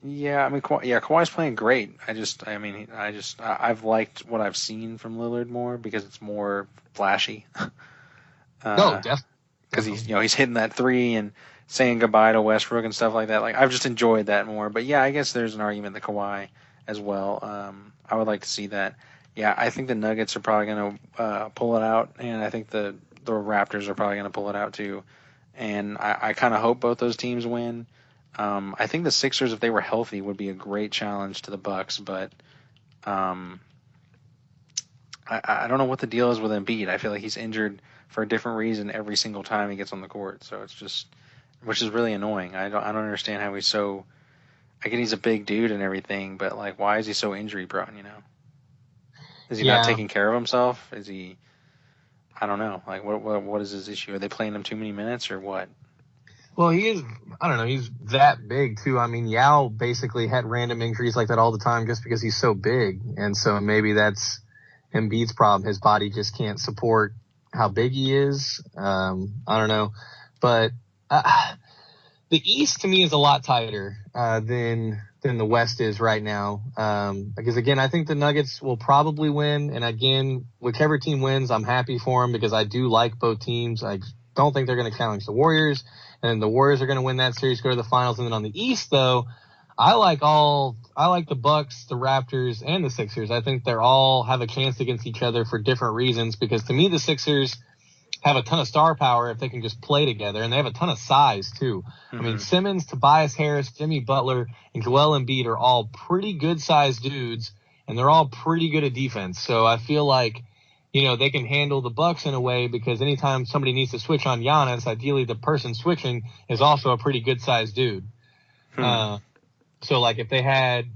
Yeah, I mean, Kawhi's playing great. I've liked what I've seen from Lillard more because it's more flashy. Definitely. Because he's hitting that 3 and saying goodbye to Westbrook and stuff like that. Like, I've just enjoyed that more. But yeah, I guess there's an argument that Kawhi as well. I would like to see that. Yeah, I think the Nuggets are probably going to pull it out, and I think the Raptors are probably going to pull it out too. And I kind of hope both those teams win. I think the Sixers, if they were healthy, would be a great challenge to the Bucks, but I don't know what the deal is with Embiid. I feel like he's injured for a different reason every single time he gets on the court, so it's just, which is really annoying. I don't understand how he's so. I get he's a big dude and everything, but like, why is he so injury prone? Is he not taking care of himself? Is he? I don't know. Like, what is his issue? Are they playing him too many minutes or what? Well, he is, I don't know, he's that big, too. I mean, Yao basically had random injuries like that all the time just because he's so big. And so maybe that's Embiid's problem. His body just can't support how big he is. I don't know. But the East, to me, is a lot tighter than the West is right now. Because, again, I think the Nuggets will probably win. And, again, whichever team wins, I'm happy for them because I do like both teams. I don't think they're going to challenge the Warriors. And the Warriors are going to win that series, go to the finals. And then on the East, though, I like the Bucks, the Raptors, and the Sixers. I think they're all have a chance against each other for different reasons because to me, the Sixers have a ton of star power if they can just play together, and they have a ton of size, too. Mm-hmm. I mean, Simmons, Tobias Harris, Jimmy Butler, and Joel Embiid are all pretty good-sized dudes, and they're all pretty good at defense. So I feel like they can handle the Bucks in a way because anytime somebody needs to switch on Giannis, ideally the person switching is also a pretty good-sized dude. So, like, if they had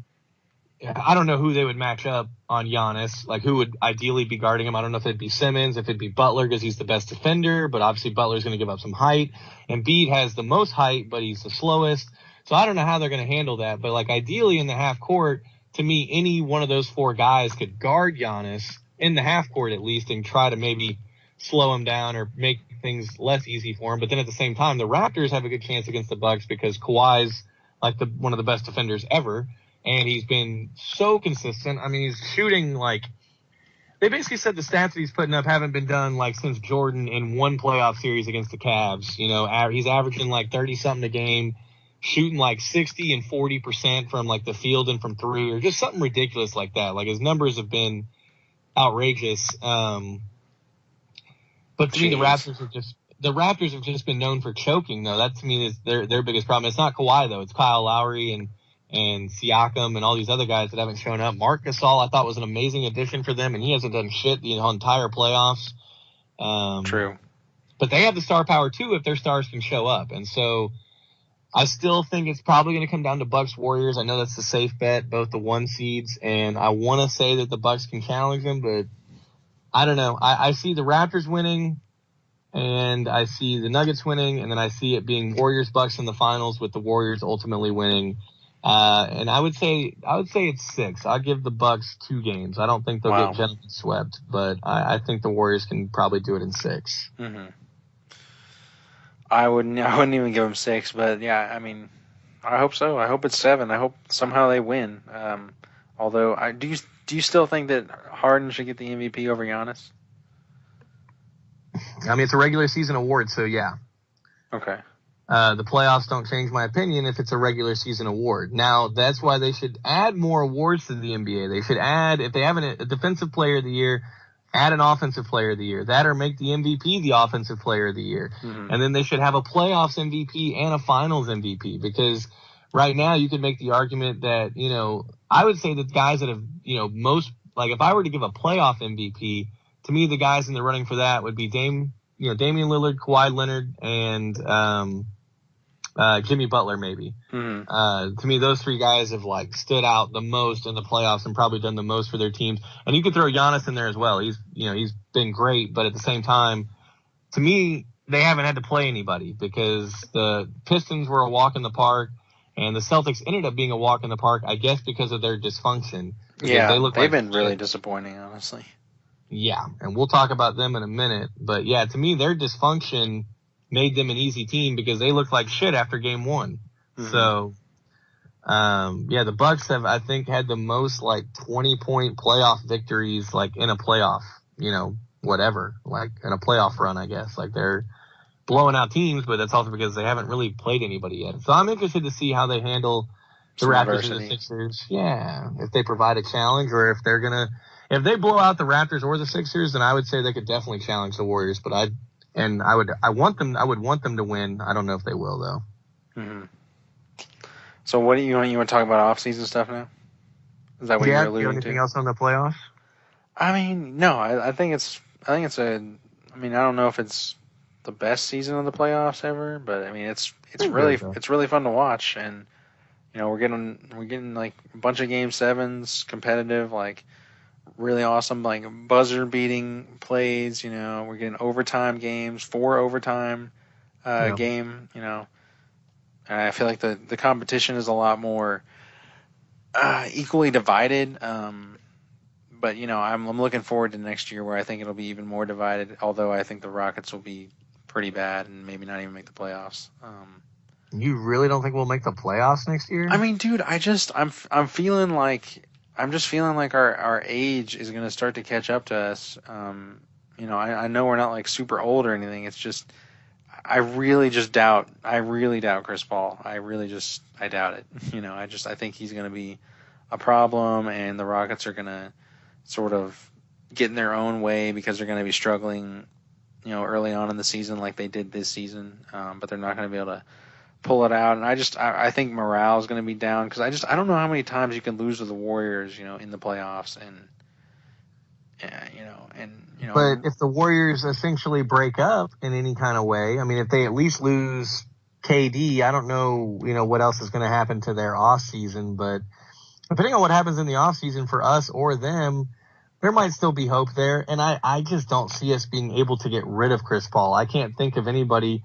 – I don't know who they would match up on Giannis. Like, who would ideally be guarding him? I don't know if it'd be Simmons, if it'd be Butler because he's the best defender, but obviously Butler's going to give up some height. Embiid has the most height, but he's the slowest. So I don't know how they're going to handle that. But, like, ideally in the half court, to me, any one of those 4 guys could guard Giannis – in the half court at least, and try to maybe slow him down or make things less easy for him. But then at the same time, the Raptors have a good chance against the Bucks because Kawhi's like one of the best defenders ever, and he's been so consistent. I mean, he's shooting like they basically said the stats that he's putting up haven't been done like since Jordan in one playoff series against the Cavs. He's averaging like 30 something a game, shooting like 60 and 40% from like the field and from 3, or just something ridiculous like that. Like his numbers have been outrageous. But to me, the Raptors have just been known for choking, though. That to me is their biggest problem. It's not Kawhi though. It's Kyle Lowry and Siakam and all these other guys that haven't shown up. Marc Gasol I thought was an amazing addition for them, and he hasn't done shit the entire playoffs. True. But they have the star power too if their stars can show up, and so I still think it's probably going to come down to Bucks Warriors. I know that's the safe bet, both the 1 seeds, and I want to say that the Bucks can challenge them, but I don't know. I see the Raptors winning, and I see the Nuggets winning, and then I see it being Warriors Bucks in the finals with the Warriors ultimately winning. And I would say it's 6. I'll give the Bucks 2 games. I don't think they'll get gentlemen swept, but I think the Warriors can probably do it in 6. Mm-hmm. I wouldn't even give them 6, but yeah, I mean, I hope so. I hope it's 7. I hope somehow they win. Although, do you still think that Harden should get the MVP over Giannis? I mean, it's a regular season award, so yeah. Okay. The playoffs don't change my opinion if it's a regular season award. Now, that's why they should add more awards to the NBA. They should add, if they have a defensive player of the year, add an offensive player of the year. That or make the MVP the offensive player of the year. Mm-hmm. And then they should have a playoffs MVP and a finals MVP, because right now you could make the argument that, I would say that guys that have, most, like if I were to give a playoff MVP, to me, the guys in the running for that would be Damian Lillard, Kawhi Leonard, and Jimmy Butler, maybe. Mm-hmm. To me, those 3 guys have stood out the most in the playoffs and probably done the most for their teams. And you could throw Giannis in there as well. He's been great, but at the same time, to me, they haven't had to play anybody because the Pistons were a walk in the park, and the Celtics ended up being a walk in the park, I guess, because of their dysfunction. Yeah, they've been really disappointing, honestly. Yeah, and we'll talk about them in a minute. But, yeah, to me, their dysfunction made them an easy team because they looked like shit after game 1. Mm-hmm. So, the Bucks have, I think, had the most, 20-point playoff victories, in a playoff, whatever, in a playoff run, I guess. They're blowing out teams, but that's also because they haven't really played anybody yet. So I'm interested to see how they handle the Raptors and the Sixers. Yeah, if they provide a challenge, or if they're going to – if they blow out the Raptors or the Sixers, then I would say they could definitely challenge the Warriors. But I would want them to win. I don't know if they will though. Mm-hmm. So what do you want to talk about off-season stuff now? Is that what you're alluding to? Anything else on the playoffs? I mean, no. I think it's I don't know if it's the best season of the playoffs ever, but I mean it's really fun to watch, and we're getting a bunch of game 7s, competitive, really awesome, buzzer beating plays. We're getting overtime games, 4 overtime game. And I feel like the competition is a lot more equally divided. But I'm looking forward to next year where I think it'll be even more divided. Although I think the Rockets will be pretty bad and maybe not even make the playoffs. You really don't think we'll make the playoffs next year? I mean, dude, I'm feeling like. I'm just feeling like our age is going to start to catch up to us. I know we're not super old or anything. It's just, I really doubt Chris Paul. I doubt it. I think he's going to be a problem, and the Rockets are going to sort of get in their own way because they're going to be struggling, early on in the season like they did this season. But they're not going to be able to pull it out, and I think morale is going to be down because I don't know how many times you can lose to the Warriors, in the playoffs, But if the Warriors essentially break up in any kind of way, I mean, if they at least lose KD, I don't know, what else is going to happen to their off season, but depending on what happens in the off season for us or them, there might still be hope there, and I just don't see us being able to get rid of Chris Paul. I can't think of anybody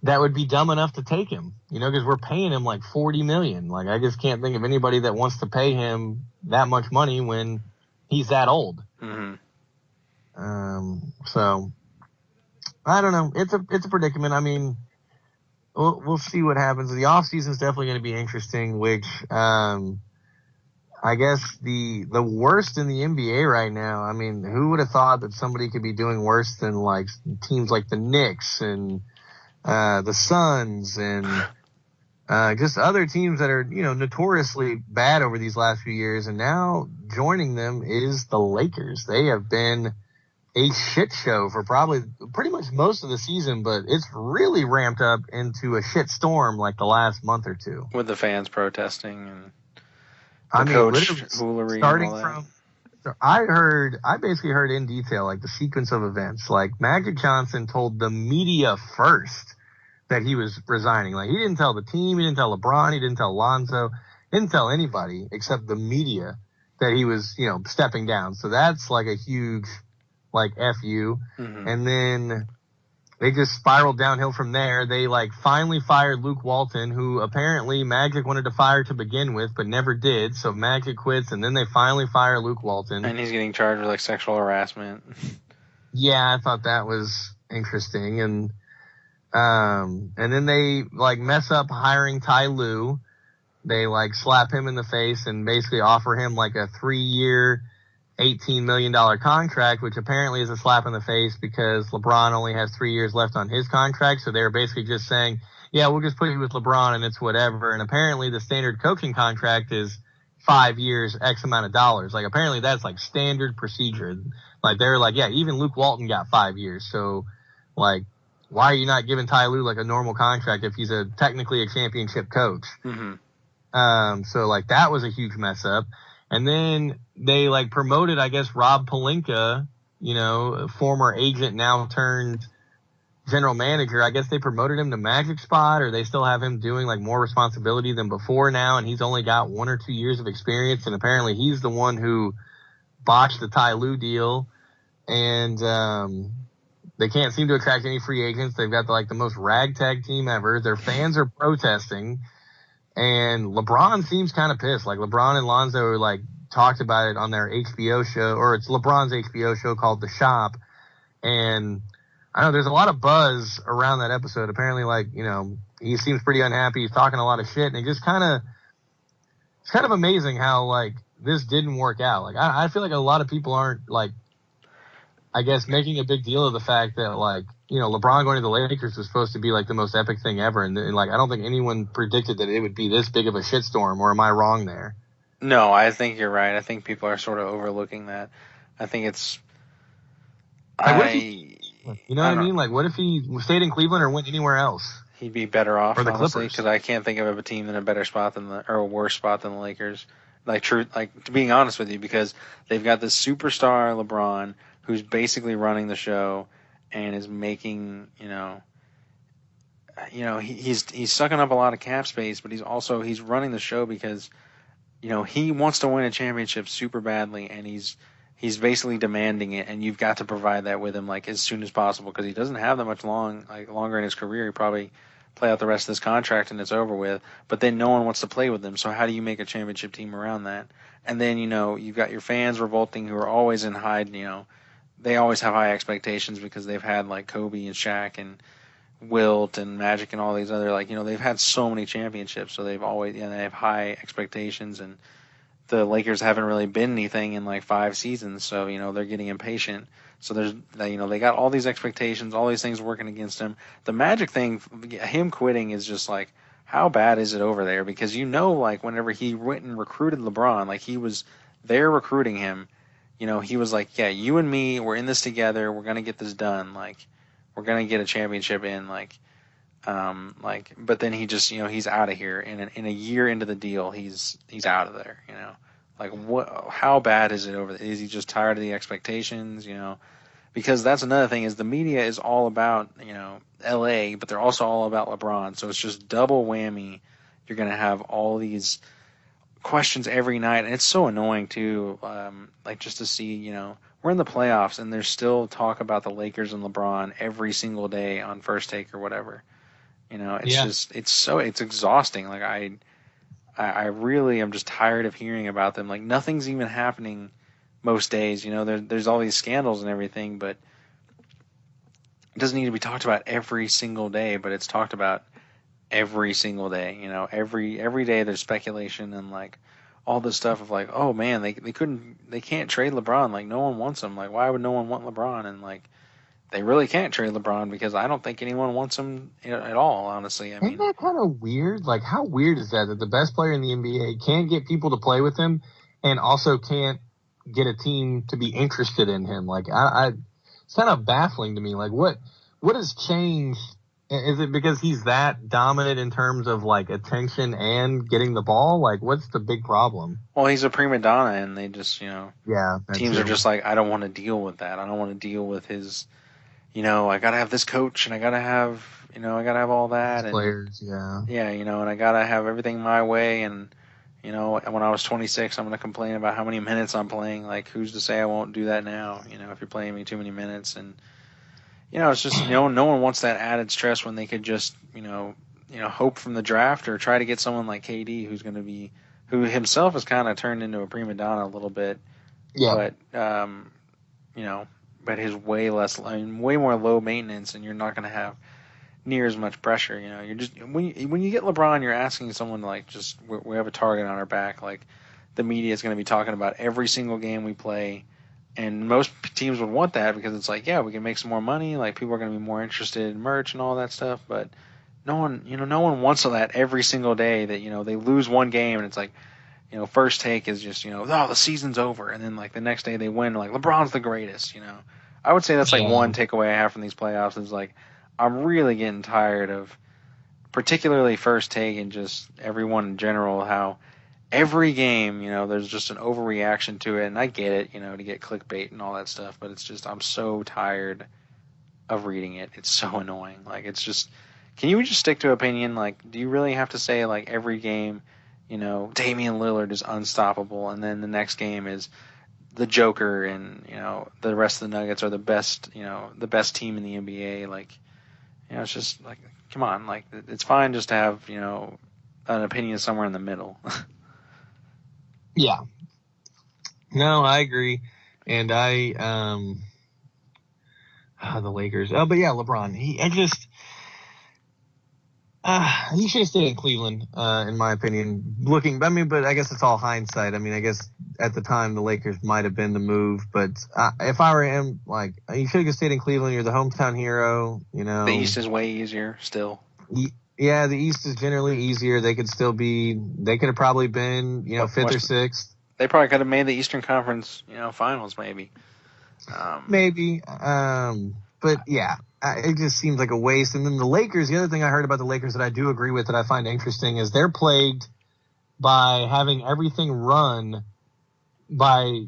that would be dumb enough to take him, because we're paying him $40 million. I just can't think of anybody that wants to pay him that much money when he's that old. Mm-hmm. So I don't know. It's a predicament. I mean, we'll see what happens. The off season is definitely going to be interesting, which, I guess the worst in the NBA right now. I mean, who would have thought that somebody could be doing worse than teams like the Knicks and the Suns and just other teams that are, notoriously bad over these last few years. And now joining them is the Lakers. They have been a shit show for probably pretty much most of the season, but it's really ramped up into a shit storm the last month or two. With the fans protesting and coach foolery starting and all that. So I basically heard in detail, the sequence of events. Magic Johnson told the media first that he was resigning. He didn't tell the team, he didn't tell LeBron, he didn't tell Lonzo, didn't tell anybody except the media that he was, stepping down. So that's a huge, F you. Mm-hmm. And then they just spiraled downhill from there. They like finally fired Luke Walton, who apparently Magic wanted to fire to begin with, but never did. So Magic quits, and then they finally fire Luke Walton. And he's getting charged with like sexual harassment. Yeah, I thought that was interesting. And then they like mess up hiring Ty Lue. They like slap him in the face and basically offer him like a 3-year, $18 million contract, which apparently is a slap in the face because LeBron only has 3 years left on his contract. So they're basically just saying, yeah, we'll just put you with LeBron and it's whatever. And apparently the standard coaching contract is 5 years, X amount of dollars. Like apparently that's like standard procedure. Like they're like, yeah, even Luke Walton got 5 years. So like, why are you not giving Ty Lue like a normal contract if he's technically a championship coach? Mm-hmm. So like that was a huge mess up. And then they like promoted, I guess, Rob Pelinka, former agent now turned general manager. I guess they promoted him to Magic spot, or they still have him doing like more responsibility than before now. And he's only got 1 or 2 years of experience. And apparently he's the one who botched the Ty Lue deal. And, they can't seem to attract any free agents. They've got the most ragtag team ever. Their fans are protesting. And LeBron seems kind of pissed. Like LeBron and Lonzo like talked about it on their HBO show, or it's LeBron's HBO show called The Shop. And I know there's a lot of buzz around that episode. Apparently, he seems pretty unhappy. He's talking a lot of shit, and it's kind of amazing how like this didn't work out. Like I feel like a lot of people aren't like, I guess, making a big deal of the fact that like, LeBron going to the Lakers was supposed to be like the most epic thing ever. And like, I don't think anyone predicted that it would be this big of a shitstorm, or am I wrong there? No, I think you're right. I think people are sort of overlooking that. I think it's, like, what I mean? Like, what if he stayed in Cleveland or went anywhere else? He'd be better off, or the honestly, Clippers. because I can't think of a team in a better spot or a worse spot than the Lakers. Being honest with you, because they've got this superstar LeBron who's basically running the show and is making, he's sucking up a lot of cap space, but he's running the show because, he wants to win a championship super badly, and he's basically demanding it, and you've got to provide that with him like as soon as possible, because he doesn't have that much longer in his career. He probably play out the rest of this contract and it's over with, but then no one wants to play with him. So how do you make a championship team around that? And then, you've got your fans revolting who are always in high, they always have high expectations because they've had like Kobe and Shaq and Wilt and Magic and all these other, they've had so many championships. So they've always, they have high expectations, and the Lakers haven't really been anything in like 5 seasons. So, they're getting impatient. So there's, they got all these expectations, all these things working against him. The Magic thing, him quitting is just like, how bad is it over there? Because like whenever he went and recruited LeBron, like he was there recruiting him, he was like, yeah, you and me, we're in this together. We're going to get this done. Like, we're going to get a championship in, but then he just, he's out of here. And in a year into the deal, he's out of there, Like, how bad is it over there? Is he just tired of the expectations, Because that's another thing, is the media is all about, LA, but they're also all about LeBron. So it's just double whammy. You're going to have all these questions every night, and it's so annoying too, just to see, we're in the playoffs and there's still talk about the Lakers and LeBron every single day on First Take or whatever. It's exhausting. Like I really am just tired of hearing about them. Like nothing's even happening most days. There's all these scandals and everything, but it doesn't need to be talked about every single day, but it's talked about every single day. Every day there's speculation and like all this stuff of like, oh man, they can't trade LeBron. Like no one wants him. Like why would no one want LeBron? And like they really can't trade LeBron because I don't think anyone wants him at all, honestly. Isn't that kind of weird? Like how weird is that the best player in the NBA can't get people to play with him and also can't get a team to be interested in him? Like it's kind of baffling to me. Like what has changed? Is it because he's that dominant in terms of like attention and getting the ball? Like what's the big problem? Well, he's a prima donna, and they just, teams are just like, I don't want to deal with that. I don't want to deal with his, I got to have this coach and I got to have, all that. And, players, yeah. Yeah, and I got to have everything my way. And, when I was 26, I'm going to complain about how many minutes I'm playing. Like, who's to say I won't do that now, if you're playing me too many minutes. And, it's just no one wants that added stress when they could just hope from the draft or try to get someone like KD who himself has kind of turned into a prima donna a little bit, Yeah. but but his way less, way more low maintenance, and you're not going to have near as much pressure. You're just when you get LeBron, you're asking someone like just we have a target on our back. Like the media is going to be talking about every single game we play, and most teams would want that because it's like, yeah, we can make some more money. Like people are going to be more interested in merch and all that stuff. But no one wants that every single day. That they lose one game and it's like, first take is just oh, the season's over, and then like the next day they win, like LeBron's the greatest. I would say that's like one takeaway I have from these playoffs is like I'm really getting tired of, particularly first take and just everyone in general, how every game, there's just an overreaction to it. And I get it, to get clickbait and all that stuff, but it's just, I'm so tired of reading it. It's so annoying. Like, it's just, can you just stick to opinion? Like, do you really have to say, like, every game, Damian Lillard is unstoppable, and then the next game is the Joker and, the rest of the Nuggets are the best team in the NBA. Like, it's just like, come on, like it's fine just to have, an opinion somewhere in the middle. Yeah. No, I agree. And the Lakers. Oh, but yeah, LeBron. He should have stayed in Cleveland, in my opinion. But I guess it's all hindsight. I mean, I guess at the time the Lakers might have been the move, but if I were him, like, you should have stayed in Cleveland. You're the hometown hero, The East is way easier still. Yeah, the East is generally easier. They could have probably been, fifth or sixth. They probably could have made the Eastern Conference, finals maybe. Maybe. But yeah, it just seems like a waste. And then the Lakers, the other thing I heard about the Lakers that I do agree with that I find interesting is they're plagued by having everything run by,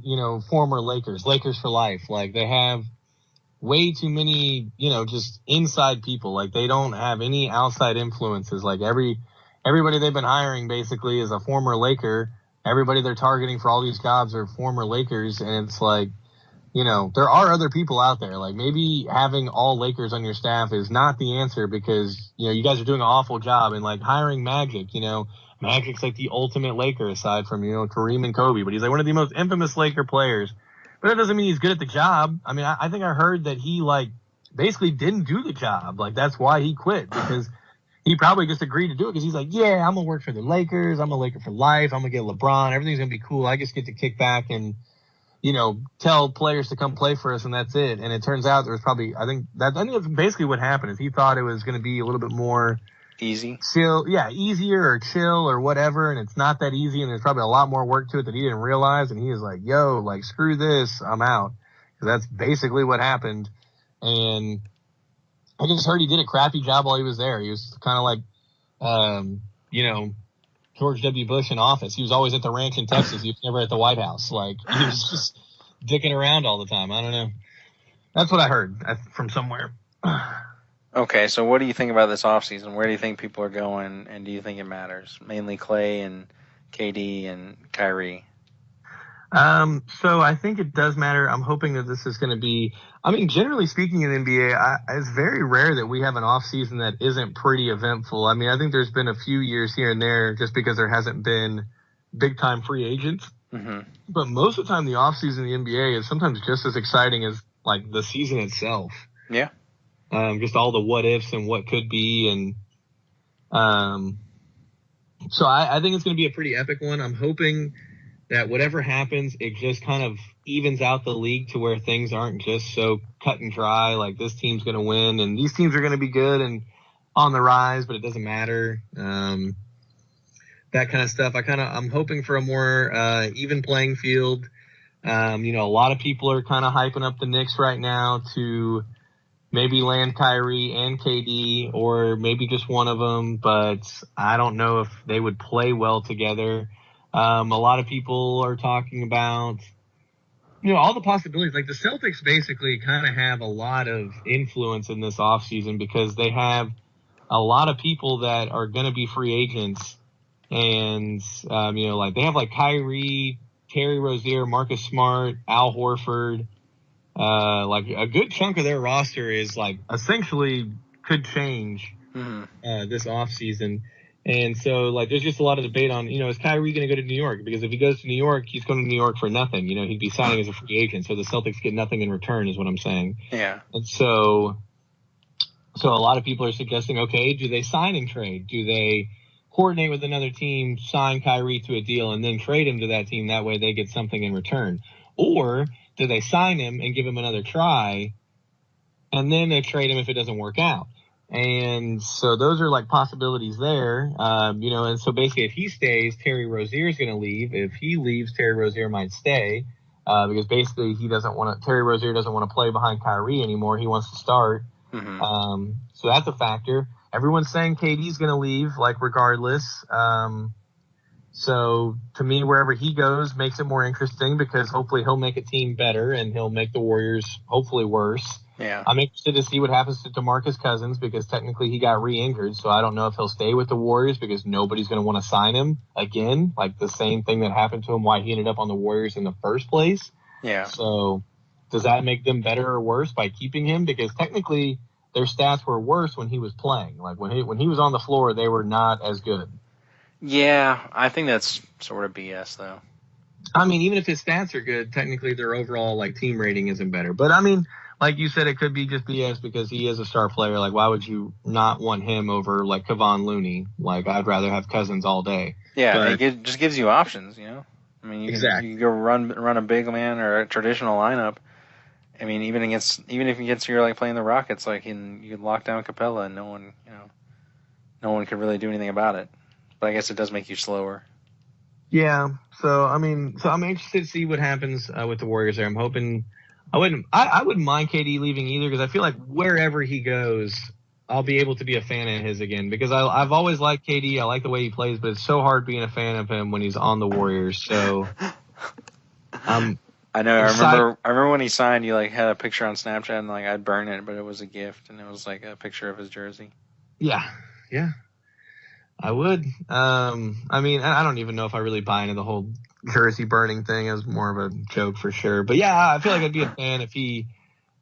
former Lakers for life. Like they have way too many, just inside people. Like they don't have any outside influences. Like everybody they've been hiring basically is a former Laker. Everybody they're targeting for all these jobs are former Lakers. And it's like, there are other people out there. Like maybe having all Lakers on your staff is not the answer because, you guys are doing an awful job. And like hiring Magic, Magic's like the ultimate Laker aside from, Kareem and Kobe, but he's like one of the most infamous Laker players. But that doesn't mean he's good at the job. I mean, I think I heard that he like basically didn't do the job. Like that's why he quit because he probably just agreed to do it because he's like, yeah, I'm going to work for the Lakers. I'm a Laker for life. I'm going to get LeBron. Everything's going to be cool. I just get to kick back and, tell players to come play for us, and that's it. And it turns out there was probably, I think that's basically what happened is he thought it was going to be a little bit more easy, chill, easier or chill or whatever, and it's not that easy, and there's probably a lot more work to it that he didn't realize, and he was like, yo, like, screw this, I'm out. Because that's basically what happened. And I just heard he did a crappy job while he was there. He was kind of like, George W. Bush in office. He was always at the ranch in Texas. He was never at the White House. Like, he was just dicking around all the time. I don't know. That's what I heard from somewhere. Okay, so what do you think about this offseason? Where do you think people are going, and do you think it matters? Mainly Clay and KD and Kyrie. So I think it does matter. I'm hoping that this is going to be, generally speaking in the NBA, it's very rare that we have an off season that isn't pretty eventful. I mean, I think there's been a few years here and there just because there hasn't been big time free agents. Mm-hmm. But most of the time the off season in the NBA is sometimes just as exciting as like the season itself. Yeah. Just all the what ifs and what could be. And, so I think it's going to be a pretty epic one. I'm hoping that whatever happens, it just kind of evens out the league to where things aren't just so cut and dry. Like this team's going to win and these teams are going to be good and on the rise, but it doesn't matter. That kind of stuff. I'm hoping for a more even playing field. A lot of people are kind of hyping up the Knicks right now to maybe land Kyrie and KD or maybe just one of them, but I don't know if they would play well together. A lot of people are talking about, all the possibilities. Like the Celtics basically kind of have a lot of influence in this offseason because they have a lot of people that are going to be free agents. And, they have like Kyrie, Terry Rozier, Marcus Smart, Al Horford, like a good chunk of their roster is like essentially could change this offseason. And so, like, there's just a lot of debate on, is Kyrie going to go to New York? Because if he goes to New York, he's going to New York for nothing. He'd be signing as a free agent. So the Celtics get nothing in return is what I'm saying. Yeah. And so a lot of people are suggesting, okay, do they sign and trade? Do they coordinate with another team, sign Kyrie to a deal, and then trade him to that team? That way they get something in return. Or do they sign him and give him another try, and then they trade him if it doesn't work out? And so those are like possibilities there, and so basically if he stays, Terry Rozier is going to leave. If he leaves, Terry Rozier might stay, because basically Terry Rozier doesn't want to play behind Kyrie anymore. He wants to start. So that's a factor. Everyone's saying KD's going to leave, like, regardless. So to me, wherever he goes makes it more interesting because hopefully he'll make a team better and he'll make the Warriors hopefully worse. Yeah. I'm interested to see what happens to DeMarcus Cousins because technically he got re-injured. So I don't know if he'll stay with the Warriors because nobody's going to want to sign him again. Like the same thing that happened to him, why he ended up on the Warriors in the first place. Yeah. So does that make them better or worse by keeping him? Because technically their stats were worse when he was playing. Like when he was on the floor, they were not as good. Yeah, I think that's sort of BS, though. I mean, even if his stats are good, technically their overall like team rating isn't better. But I mean, like you said, it could be just BS because he is a star player. Like, why would you not want him over like Kevon Looney? Like, I'd rather have Cousins all day. Yeah, it just gives you options, I mean, you can go run a big man or a traditional lineup. I mean, even if he gets here like playing the Rockets, like you can lock down Capella and no one could really do anything about it. But I guess it does make you slower. Yeah. So I'm interested to see what happens with the Warriors there. I'm hoping I wouldn't mind KD leaving either because I feel like wherever he goes, I'll be able to be a fan of his again because I've always liked KD. I like the way he plays, but it's so hard being a fan of him when he's on the Warriors. So I know. I remember when he signed, you like had a picture on Snapchat and like I'd burn it, but it was a gift and it was like a picture of his jersey. Yeah. I would. I mean, I don't even know if I really buy into the whole jersey burning thing. It was more of a joke for sure. But yeah, I feel like I'd be a fan if he,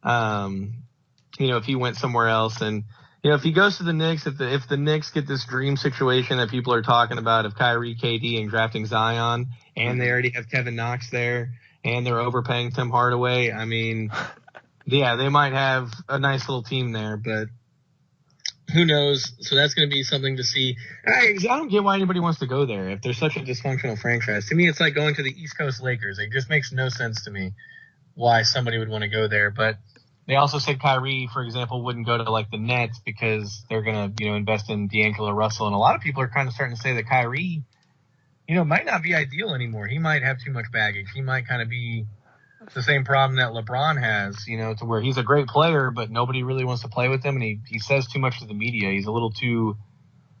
if he went somewhere else. And, if he goes to the Knicks, if the Knicks get this dream situation that people are talking about of Kyrie, KD, and drafting Zion, and they already have Kevin Knox there, and they're overpaying Tim Hardaway, I mean, yeah, they might have a nice little team there, but who knows? So that's going to be something to see. I don't get why anybody wants to go there if they're such a dysfunctional franchise. To me, it's like going to the East Coast Lakers. It just makes no sense to me why somebody would want to go there. But they also said Kyrie, for example, wouldn't go to like the Nets because they're going to, invest in D'Angelo Russell. And a lot of people are kind of starting to say that Kyrie, might not be ideal anymore. He might have too much baggage. He might kind of be the same problem that LeBron has, to where he's a great player, but nobody really wants to play with him, and he says too much to the media. He's a little too.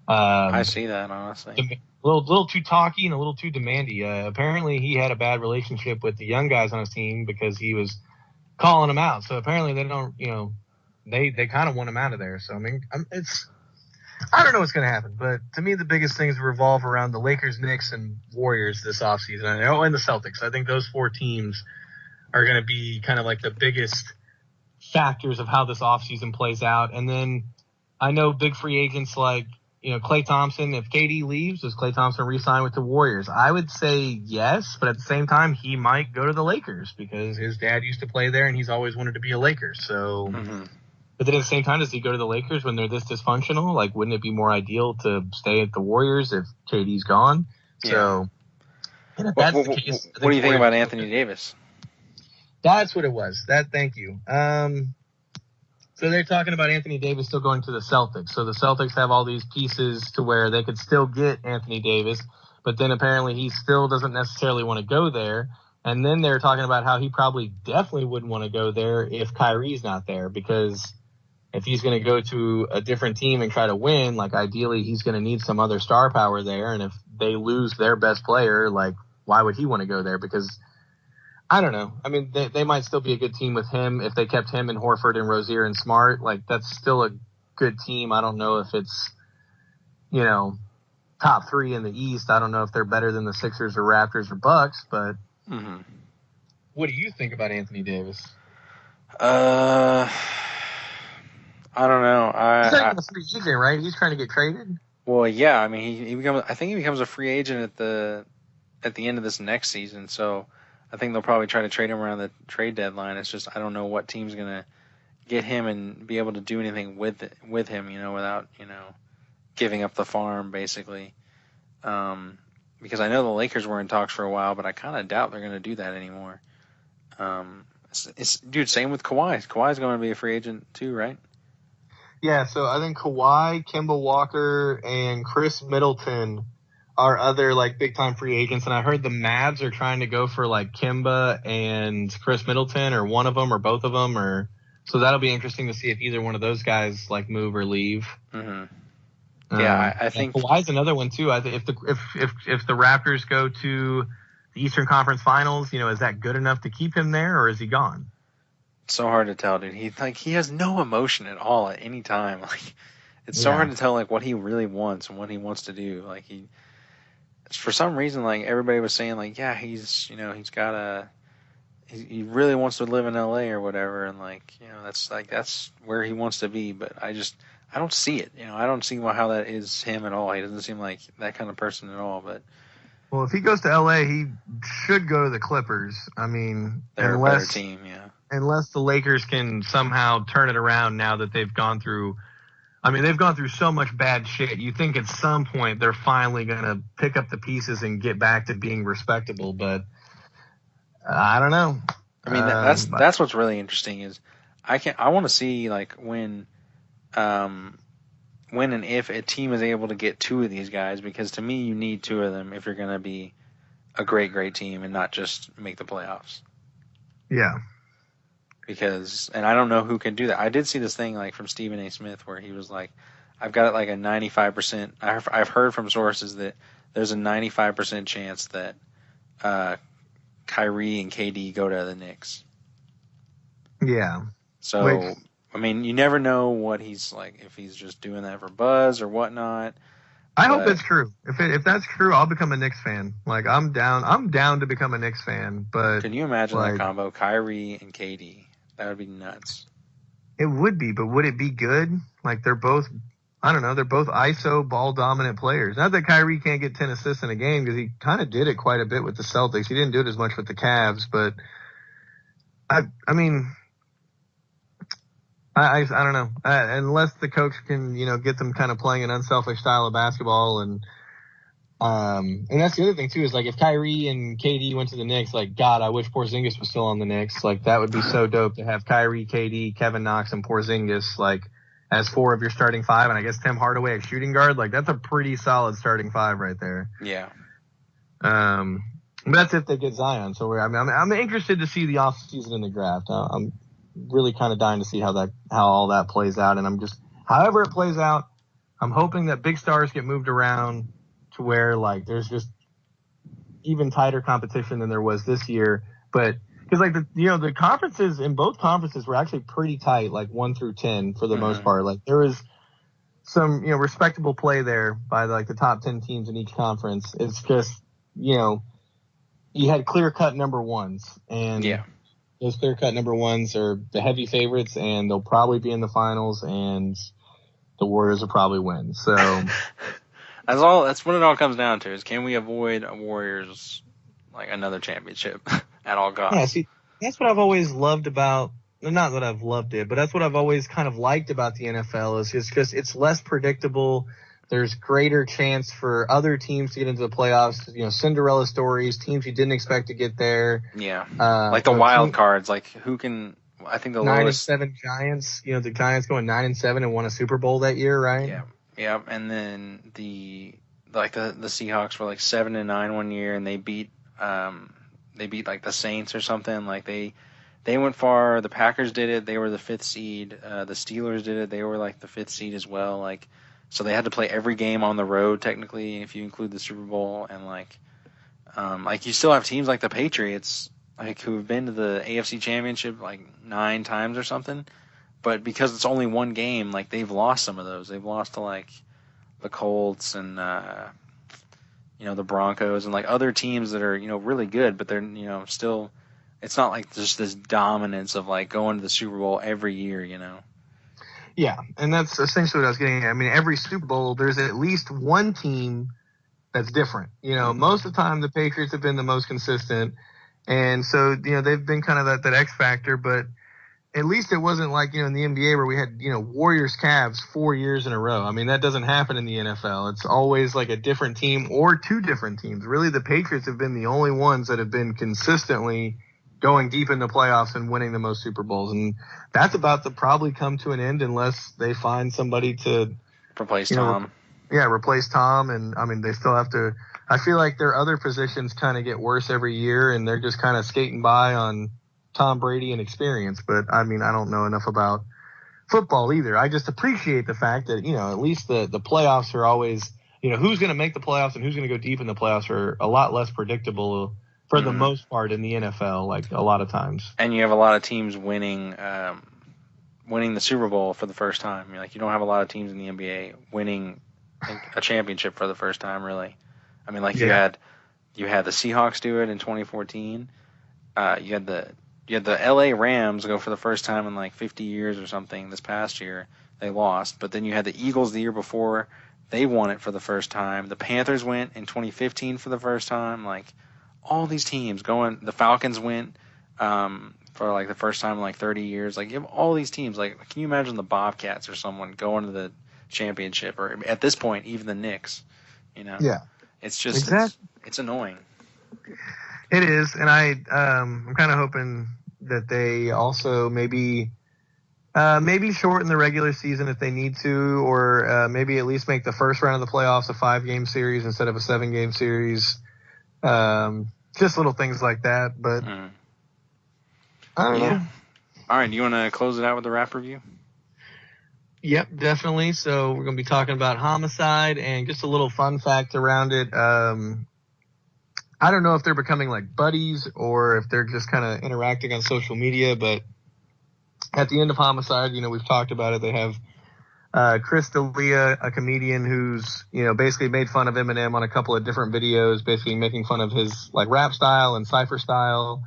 I see that, honestly. A little too talky and a little too demanding. Apparently, he had a bad relationship with the young guys on his team because he was calling them out. So apparently, they don't. They kind of want him out of there. So I mean, I don't know what's going to happen, but to me, the biggest things revolve around the Lakers, Knicks, and Warriors this offseason, and the Celtics. I think those four teams are going to be kind of like the biggest factors of how this offseason plays out. And then I know big free agents like, Klay Thompson. If KD leaves, does Klay Thompson re-sign with the Warriors? I would say yes, but at the same time, he might go to the Lakers because his dad used to play there and he's always wanted to be a Laker. So, But then at the same time, does he go to the Lakers when they're this dysfunctional? Like, wouldn't it be more ideal to stay at the Warriors if KD's gone? Yeah. So, and if that's the case, what do you think about Anthony Davis? That's what it was. Thank you. So they're talking about Anthony Davis still going to the Celtics. So the Celtics have all these pieces to where they could still get Anthony Davis, but then apparently he still doesn't necessarily want to go there. And then they're talking about how he probably definitely wouldn't want to go there if Kyrie's not there, because if he's going to go to a different team and try to win, like ideally he's going to need some other star power there. And if they lose their best player, like why would he want to go there? Because I don't know. I mean, they might still be a good team with him if they kept him and Horford and Rozier and Smart. Like, that's still a good team. I don't know if it's, top three in the East. I don't know if they're better than the Sixers or Raptors or Bucks, but what do you think about Anthony Davis? Uh, I don't know. He's not even a free agent, right? He's trying to get traded. Well, yeah. I mean, he becomes. I think he becomes a free agent at the end of this next season. So I think they'll probably try to trade him around the trade deadline. It's just I don't know what team's gonna get him and be able to do anything with him. Without giving up the farm basically. Because I know the Lakers were in talks for a while, but I kind of doubt they're going to do that anymore. Dude, same with Kawhi. Kawhi's going to be a free agent too, right? Yeah, so I think Kawhi, Kemba Walker, and Chris Middleton are other like big time free agents, and I heard the Mavs are trying to go for like Kemba and Chris Middleton, or one of them, or both of them, or so that'll be interesting to see if either one of those guys like move or leave. Mm-hmm. Yeah, I think Kawhi's another one too. I think if the Raptors go to the Eastern Conference Finals, is that good enough to keep him there, or is he gone? It's so hard to tell, dude. He has no emotion at all at any time. Like it's so hard to tell like what he really wants and what he wants to do. Like for some reason, like everybody was saying, like yeah, he's he really wants to live in LA or whatever, and that's where he wants to be. But I don't see it. I don't see how that is him at all. He doesn't seem like that kind of person at all. But well, if he goes to LA, he should go to the Clippers. I mean, they're a better team, yeah. Unless the Lakers can somehow turn it around now that they've gone through. I mean, they've gone through so much bad shit. You think at some point they're finally going to pick up the pieces and get back to being respectable, but I don't know. I mean, that's what's really interesting is I want to see like when and if a team is able to get two of these guys, because to me you need two of them if you're going to be a great team and not just make the playoffs. Yeah. And I don't know who can do that. I did see this thing like from Stephen A. Smith where he was like, I've got it like a 95%. I've heard from sources that there's a 95% chance that Kyrie and KD go to the Knicks. Yeah. So, I mean, you never know what he's like, if he's just doing that for buzz or whatnot. I hope it's true. If that's true, I'll become a Knicks fan. Like I'm down to become a Knicks fan. But can you imagine that combo, Kyrie and KD? That would be nuts. It would be, but would it be good? Like they're both, I don't know, they're both ISO ball dominant players. Not that Kyrie can't get 10 assists in a game because he kind of did it quite a bit with the Celtics. He didn't do it as much with the Cavs, but I mean, I don't know. Unless the coach can, get them kind of playing an unselfish style of basketball and that's the other thing too is like if Kyrie and KD went to the Knicks, like God, I wish Porzingis was still on the Knicks. Like that would be so dope to have Kyrie, KD, Kevin Knox, and Porzingis like as four of your starting five, and I guess Tim Hardaway at shooting guard. Like that's a pretty solid starting five right there. Yeah. But that's if they get Zion. So I'm interested to see the offseason in the draft. I'm really kind of dying to see how all that plays out, and however it plays out, I'm hoping that big stars get moved around to where like there's just even tighter competition than there was this year, but because like the conferences in both conferences were actually pretty tight, like 1 through 10 for the most part. Like there was some respectable play there by like the top 10 teams in each conference. It's just you had clear cut number ones, and those clear cut number ones are the heavy favorites, and they'll probably be in the finals, and the Warriors will probably win. So. That's what it all comes down to is can we avoid a Warriors like another championship at all costs? Yeah, see, that's what I've always loved about not that I've loved it, but that's what I've always kind of liked about the NFL is just because it's less predictable. There's greater chance for other teams to get into the playoffs, Cinderella stories, teams you didn't expect to get there. Yeah. Like the wild cards, like who can I think the 9-7 Giants, the Giants going 9-7 and won a Super Bowl that year, right? Yeah. Yeah, and then the Seahawks were like 7-9 one year, and they beat like the Saints or something. Like they went far. The Packers did it; they were the 5th seed. The Steelers did it; they were like the 5th seed as well. Like so, they had to play every game on the road technically, if you include the Super Bowl. And like you still have teams like the Patriots, like who have been to the AFC Championship like 9 times or something. But because it's only one game, like they've lost some of those. They've lost to like the Colts and the Broncos and like other teams that are really good, but they're still it's not like just this dominance of like going to the Super Bowl every year, Yeah, and that's essentially what I was getting at. I mean, every Super Bowl, there's at least one team that's different. Most of the time the Patriots have been the most consistent, and so they've been kind of that X factor. But at least it wasn't like in the NBA where we had Warriors Cavs 4 years in a row. I mean, that doesn't happen in the NFL. It's always like a different team or two different teams. Really, the Patriots have been the only ones that have been consistently going deep in the playoffs and winning the most Super Bowls. And that's about to probably come to an end unless they find somebody to replace Tom. Replace Tom. And I mean, they still have to. I feel like their other positions kind of get worse every year, and they're just kind of skating by on Tom Brady and experience. But I mean, I don't know enough about football either. I just appreciate the fact that at least the playoffs are always who's going to make the playoffs and who's going to go deep in the playoffs are a lot less predictable for the most part in the NFL, like a lot of times. And you have a lot of teams winning the Super Bowl for the first time. You don't have a lot of teams in the NBA winning a championship for the first time, really. I mean, you had the Seahawks do it in 2014. You had the LA Rams go for the first time in like 50 years or something this past year. They lost, but then you had the Eagles the year before. They won it for the first time. The Panthers went in 2015 for the first time. Like, all these teams going. The Falcons went for like the first time in like 30 years. Like, you have all these teams. Like, can you imagine the Bobcats or someone going to the championship, or at this point even the Knicks? Yeah, it's just exactly. It's annoying. It is, and I'm kind of hoping that they also maybe shorten the regular season if they need to, or maybe at least make the first round of the playoffs a 5-game series instead of a 7-game series. Just little things like that, but I don't know. All right, do you want to close it out with the rap review? Yep, definitely. So we're going to be talking about Homicide, and just a little fun fact around it. I don't know if they're becoming like buddies or if they're just kind of interacting on social media, but at the end of Homicide, we've talked about it. They have Chris D'Elia, a comedian who's, basically made fun of Eminem on a couple of different videos, basically making fun of his like rap style and cypher style.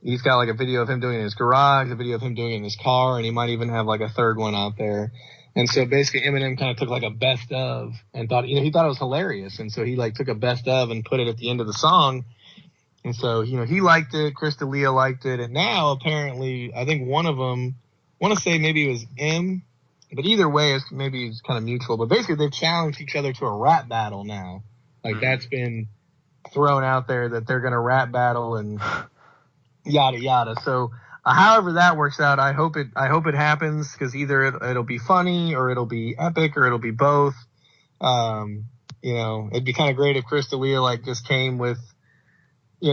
He's got like a video of him doing it in his garage, a video of him doing it in his car, and he might even have like a third one out there. And so basically Eminem kind of took like a best of and thought, he thought it was hilarious. And so he like took a best of and put it at the end of the song. And so, he liked it. Chris D'Elia liked it. And now apparently, I think one of them, I want to say maybe it was M, but either way, maybe it's kind of mutual. But basically they've challenged each other to a rap battle now. Like that's been thrown out there that they're going to rap battle and yada, yada. So, however that works out, I hope it happens, because either it'll be funny or it'll be epic or it'll be both. It'd be kind of great if Chris D'Elia like just came with, he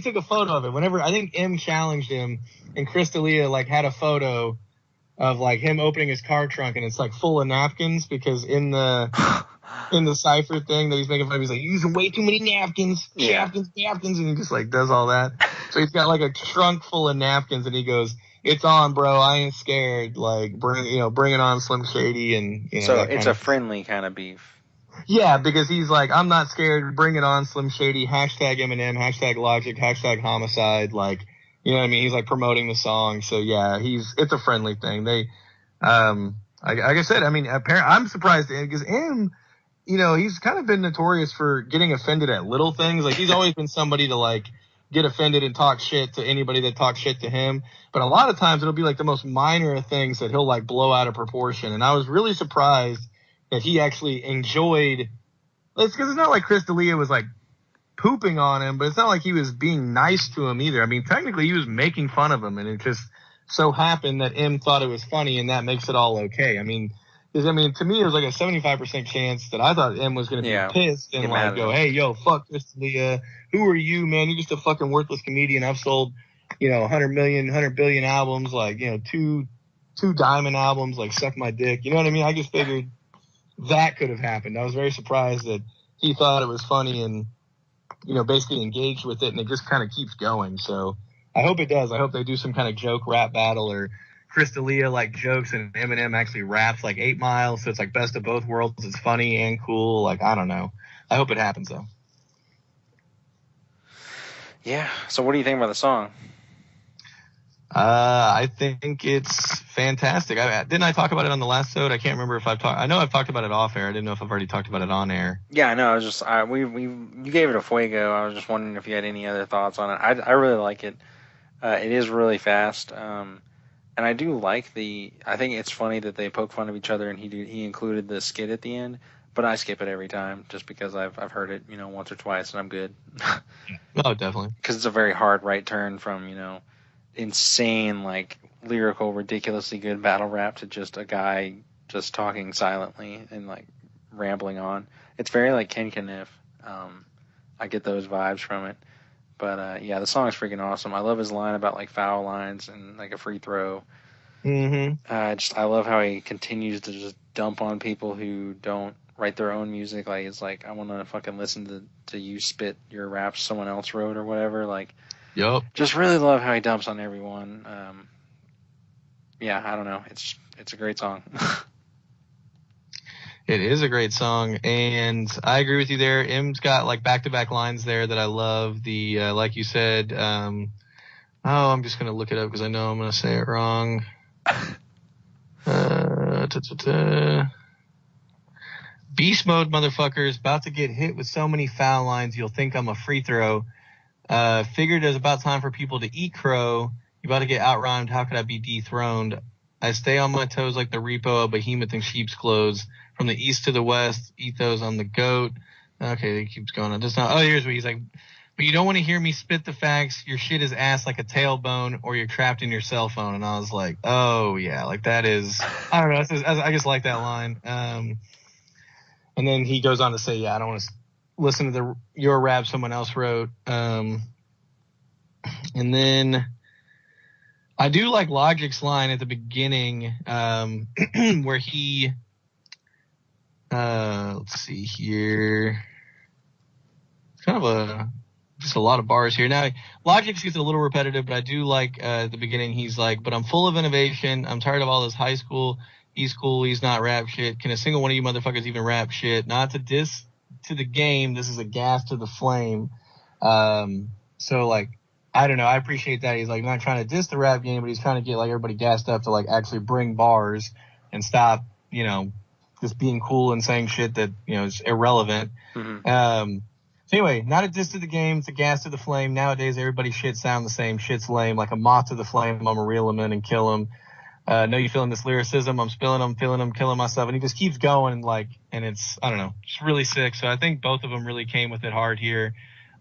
took a photo of it whenever I think M challenged him, and Chris D'Elia like had a photo of like him opening his car trunk and it's like full of napkins, because in the cipher thing that he's making fun of, he's like, you're using way too many napkins, napkins, and he just like does all that. So he's got like a trunk full of napkins, and he goes, "It's on, bro. I ain't scared. Like, bring it on, Slim Shady." And so it's a friendly kind of beef. Yeah, because he's like, "I'm not scared. Bring it on, Slim Shady. Hashtag Eminem. Hashtag Logic. Hashtag Homicide." Like, you know what I mean? He's like promoting the song. So yeah, it's a friendly thing. They, like I said, I mean, apparently I'm surprised because M, he's kind of been notorious for getting offended at little things. Like, he's always been somebody to like get offended and talk shit to anybody that talks shit to him. But a lot of times it'll be like the most minor of things that he'll like blow out of proportion. And I was really surprised that he actually enjoyed. It's because it's not like Chris D'Elia was like pooping on him, but it's not like he was being nice to him either. I mean, technically he was making fun of him, and it just so happened that M thought it was funny, and that makes it all okay. I mean, to me, it was like a 75% chance that I thought M was going to be pissed and like go, "Hey, yo, fuck Chris D'Elia. Who are you, man? You're just a fucking worthless comedian. I've sold, 100 billion albums, like, two diamond albums, like, suck my dick." You know what I mean? I just figured that could have happened. I was very surprised that he thought it was funny and, basically engaged with it, and it just kind of keeps going. So I hope it does. I hope they do some kind of joke rap battle, or Chris D'Elia like jokes and Eminem actually raps like 8 Mile. So it's like best of both worlds. It's funny and cool. Like, I don't know. I hope it happens though. Yeah. So what do you think about the song? I think it's fantastic. Didn't I talk about it on the last episode? I can't remember if I've talked. I know I've talked about it off air. I didn't know if I've already talked about it on air. Yeah, I know. I was just you gave it a fuego. I was just wondering if you had any other thoughts on it. I really like it. It is really fast. And I do like I think it's funny that they poke fun of each other, and he included the skit at the end. But I skip it every time just because I've heard it once or twice and I'm good. Oh, definitely. Because it's a very hard right turn from insane, like, lyrical, ridiculously good battle rap to just a guy just talking silently and, like, rambling on. It's very, like, Ken Kniff. I get those vibes from it. But, yeah, the song is freaking awesome. I love his line about, like, foul lines and, like, a free throw. Mm-hmm. I love how he continues to just dump on people who don't write their own music. Like, it's like, I want to fucking listen to you spit your raps someone else wrote or whatever. Like, Yep. just really love how he dumps on everyone. Yeah, I don't know. It's a great song. It is a great song, and I agree with you there. M's got like back-to-back lines there that I love. The like you said. I'm just gonna look it up because I know I'm gonna say it wrong. Beast mode, motherfuckers! About to get hit with so many foul lines, you'll think I'm a free throw. Figured it was about time for people to eat crow. You about to get outrhymed. How could I be dethroned? I stay on my toes like the repo of behemoth in sheep's clothes. From the east to the west, ethos on the goat. Okay, it keeps going on. Just not. Oh, here's what he's like. But you don't want to hear me spit the facts. Your shit is ass like a tailbone, or you're trapped in your cell phone. And I was like, oh yeah, like that is. I don't know. I just like that line. And then he goes on to say, yeah, I don't want to listen to your rap someone else wrote. And then I do like Logic's line at the beginning, where he. Let's see here. It's kind of just a lot of bars here. Now, Logic gets a little repetitive, but I do like at the beginning. He's like, "But I'm full of innovation. I'm tired of all this high school. He's cool. He's not rap shit. Can a single one of you motherfuckers even rap shit? Not to diss to the game. This is a gas to the flame." So like, I don't know. I appreciate that. He's like not trying to diss the rap game, but he's trying to get like everybody gassed up to like actually bring bars and stop, just being cool and saying shit that, is irrelevant. Mm-hmm. So anyway, not a diss to the game, it's a gas to the flame. Nowadays, everybody's shit sound the same. Shit's lame. Like a moth to the flame, I'm a reel him in and kill him. Know you feeling this lyricism? I'm spilling them, feeling them, killing myself. And he just keeps going, and it's, I don't know, just really sick. So I think both of them really came with it hard here.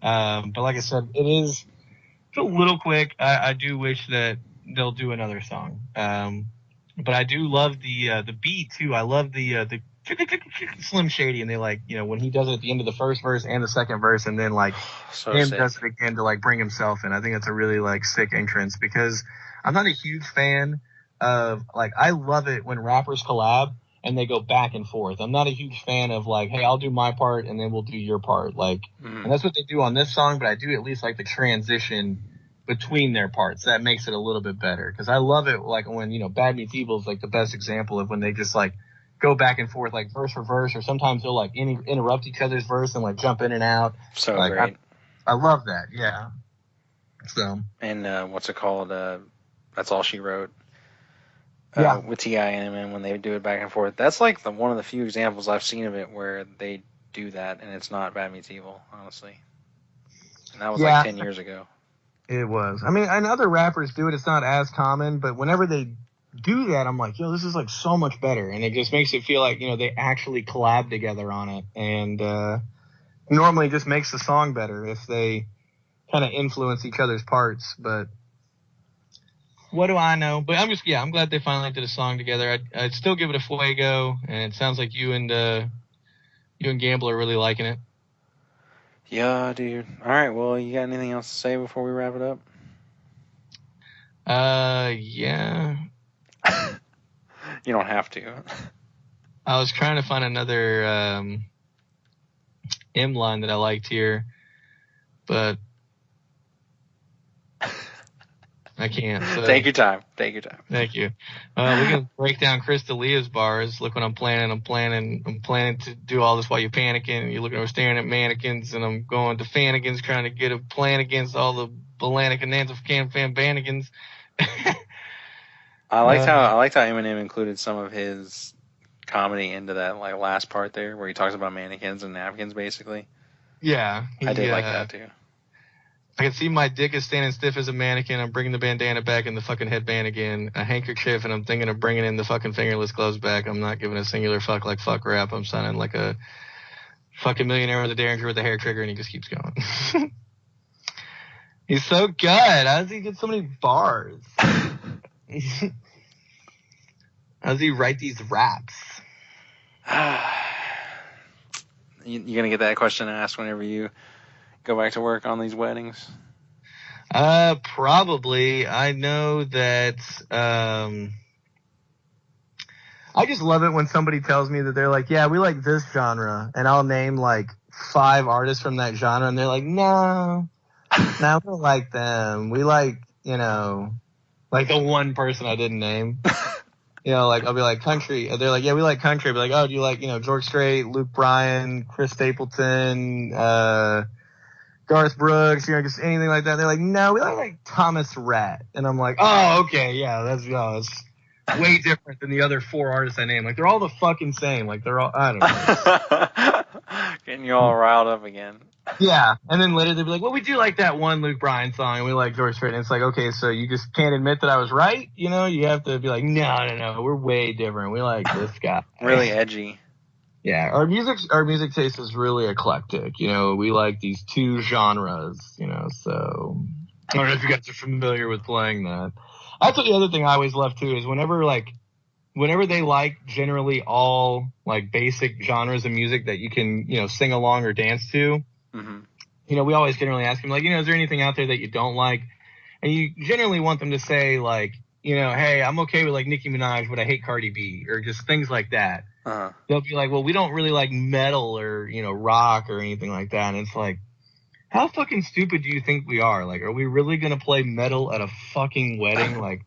But like I said, it's a little quick. I do wish that they'll do another song. But I do love the beat too. I love the Slim Shady, and they when he does it at the end of the first verse and the second verse, and then So him sick. does it again to bring himself in. I think that's a really sick entrance because I'm not a huge fan of I love it when rappers collab and they go back and forth. I'm not a huge fan of hey, I'll do my part and then we'll do your part. Mm-hmm. And that's what they do on this song, but I do at least like the transition between their parts. That makes it a little bit better because I love it when Bad Meets Evil is the best example of when they just go back and forth verse for verse, or sometimes they'll interrupt each other's verse and jump in and out. So great. I love that. Yeah. So. And what's it called? That's All She Wrote. Yeah. With T.I. and Eminem when they do it back and forth. That's one of the few examples I've seen of it where they do that and it's not Bad Meets Evil, honestly. And that was 10 years ago. It was. I mean, and other rappers do it. It's not as common, but whenever they do that, I'm like, yo, this is so much better. And it just makes it feel like, they actually collab together on it. And normally just makes the song better if they kind of influence each other's parts. But what do I know? But I'm glad they finally did a song together. I'd still give it a fuego. And it sounds like you and Gamble are really liking it. Yeah, dude. All right, well, you got anything else to say before we wrap it up? Yeah. You don't have to. I was trying to find another M line that I liked here, but I can't. So. Take your time. Thank you. We can break down Chris D'Elia's bars. Look what I'm planning. I'm planning to do all this while you're panicking. You're looking, we're staring at mannequins, and I'm going to Fanigans trying to get a plan against all the Balanicans of Cam Fan Banigans. I liked how Eminem included some of his comedy into that like last part there, where he talks about mannequins and napkins, basically. Yeah, I did like that too. I can see my dick is standing stiff as a mannequin. I'm bringing the bandana back and the fucking headband again. A handkerchief, and I'm thinking of bringing in the fucking fingerless gloves back. I'm not giving a singular fuck like fuck rap. I'm sounding like a fucking millionaire with a Derringer with a hair trigger, and he just keeps going. He's so good. How does he get so many bars? How does he write these raps? You're going to get that question asked whenever you go back to work on these weddings? Probably. I know that, I just love it when somebody tells me that they're like, yeah, we like this genre, and I'll name like 5 artists from that genre, and they're like, no, we don't like them. We like, like the one person I didn't name. Like I'll be like country. They're like, yeah, we like country. I'll be like, oh, do you like, George Strait, Luke Bryan, Chris Stapleton, Garth Brooks, just anything like that. They're like, no, we like Thomas Rhett. And I'm like, oh, okay, yeah, that's way different than the other 4 artists I named. Like, they're all the fucking same. Like, they're all, I don't know. Getting you all riled up again. Yeah, and then later they'll be like, well, we do like that one Luke Bryan song, and we like George Strait. And it's like, okay, so you just can't admit that I was right? You have to be like, no, we're way different. We like this guy. Really edgy. Yeah, our music taste is really eclectic. We like these 2 genres, so I don't know if you guys are familiar with playing that. That's the other thing I always love too, is whenever they like generally all like basic genres of music that you can, sing along or dance to. Mm-hmm. We always generally ask them like, is there anything out there that you don't like? And you generally want them to say like, hey, I'm okay with like Nicki Minaj, but I hate Cardi B, or just things like that. Uh-huh. They'll be like, well, we don't really like metal or, rock or anything like that. And it's like, how fucking stupid do you think we are? Like, are we really going to play metal at a fucking wedding? Like,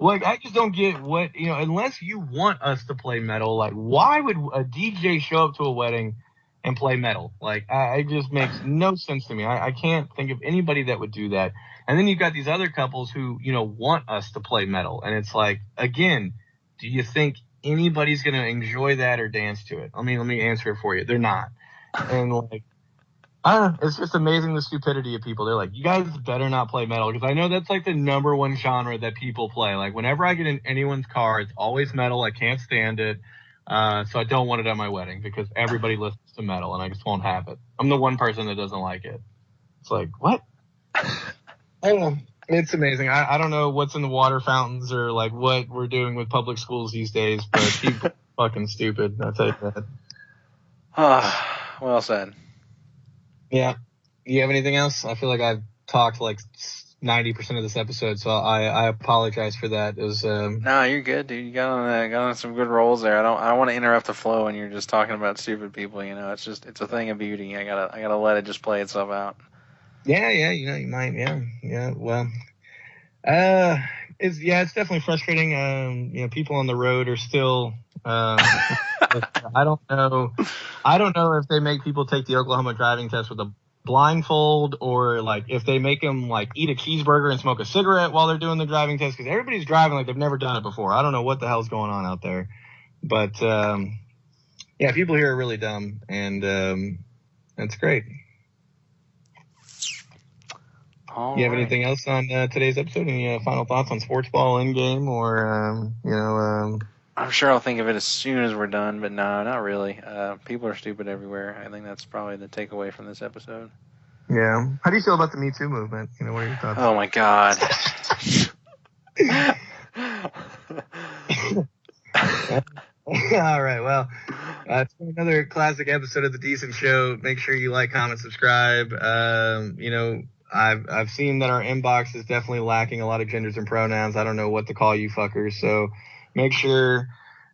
I just don't get what, unless you want us to play metal, like, why would a DJ show up to a wedding and play metal? Like, it just makes no sense to me. I can't think of anybody that would do that. And then you've got these other couples who, want us to play metal. And it's like, again, do you think anybody's going to enjoy that or dance to it? Let me answer it for you. They're not. And like, I don't know. It's just amazing the stupidity of people. They're like, you guys better not play metal, because I know that's like the number one genre that people play. Like whenever I get in anyone's car, it's always metal. I can't stand it. So I don't want it at my wedding because everybody listens to metal and I just won't have it. I'm the one person that doesn't like it. It's like, what? I don't know. It's amazing. I don't know what's in the water fountains or like what we're doing with public schools these days, but people are fucking stupid. I'll tell you that. Well said. Yeah. You have anything else? I feel like I've talked like 90% of this episode, so I apologize for that. It was No, you're good, dude. You got on some good rolls there. I don't want to interrupt the flow when you're just talking about stupid people. It's a thing of beauty. I gotta let it just play itself out. Yeah. You might. Yeah. Well, it's definitely frustrating. People on the road are still. I don't know if they make people take the Oklahoma driving test with a blindfold, or like if they make them like eat a cheeseburger and smoke a cigarette while they're doing the driving test, because everybody's driving like they've never done it before. I don't know what the hell's going on out there, but people here are really dumb, and that's great. You have anything else on today's episode? Any final thoughts on sports ball in game, or I'm sure I'll think of it as soon as we're done, but no, not really. People are stupid everywhere. I think that's probably the takeaway from this episode. Yeah. How do you feel about the Me Too movement? What are your thoughts? Oh my God. All right. Well, it's been another classic episode of The Decent Show. Make sure you like, comment, subscribe. I've seen that our inbox is definitely lacking a lot of genders and pronouns. I don't know what to call you fuckers. So make sure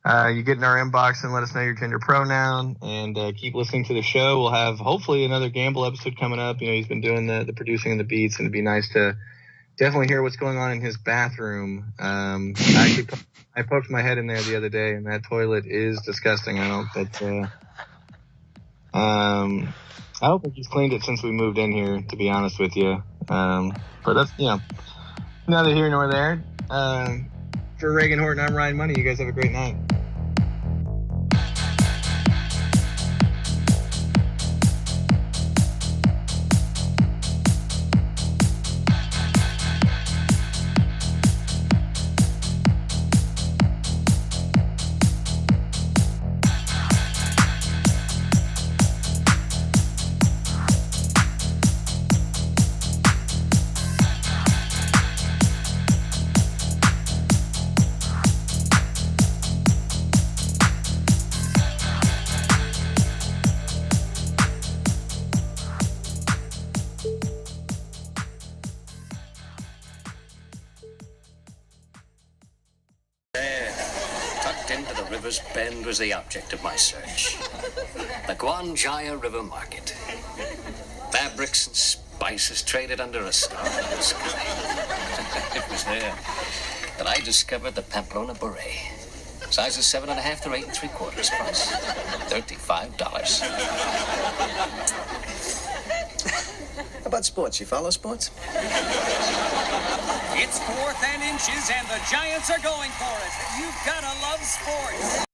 you get in our inbox and let us know your gender pronoun, and keep listening to the show. We'll have hopefully another Gamble episode coming up. He's been doing the producing and the beats, and it'd be nice to definitely hear what's going on in his bathroom. I poked my head in there the other day, and that toilet is disgusting. I don't think he's cleaned it since we moved in here, to be honest with you. But that's, neither here nor there. For Reagan Horton, I'm Ryan Money. You guys have a great night. Tucked into the river's bend was the object of my search. The Guanjaya River Market. Fabrics and spices traded under a starry sky. It was there that I discovered the Pamplona beret. Sizes 7.5 to 8 3/4. Price $35. How about sports? You follow sports? It's 4th and inches, and the Giants are going for it. You've got to love sports.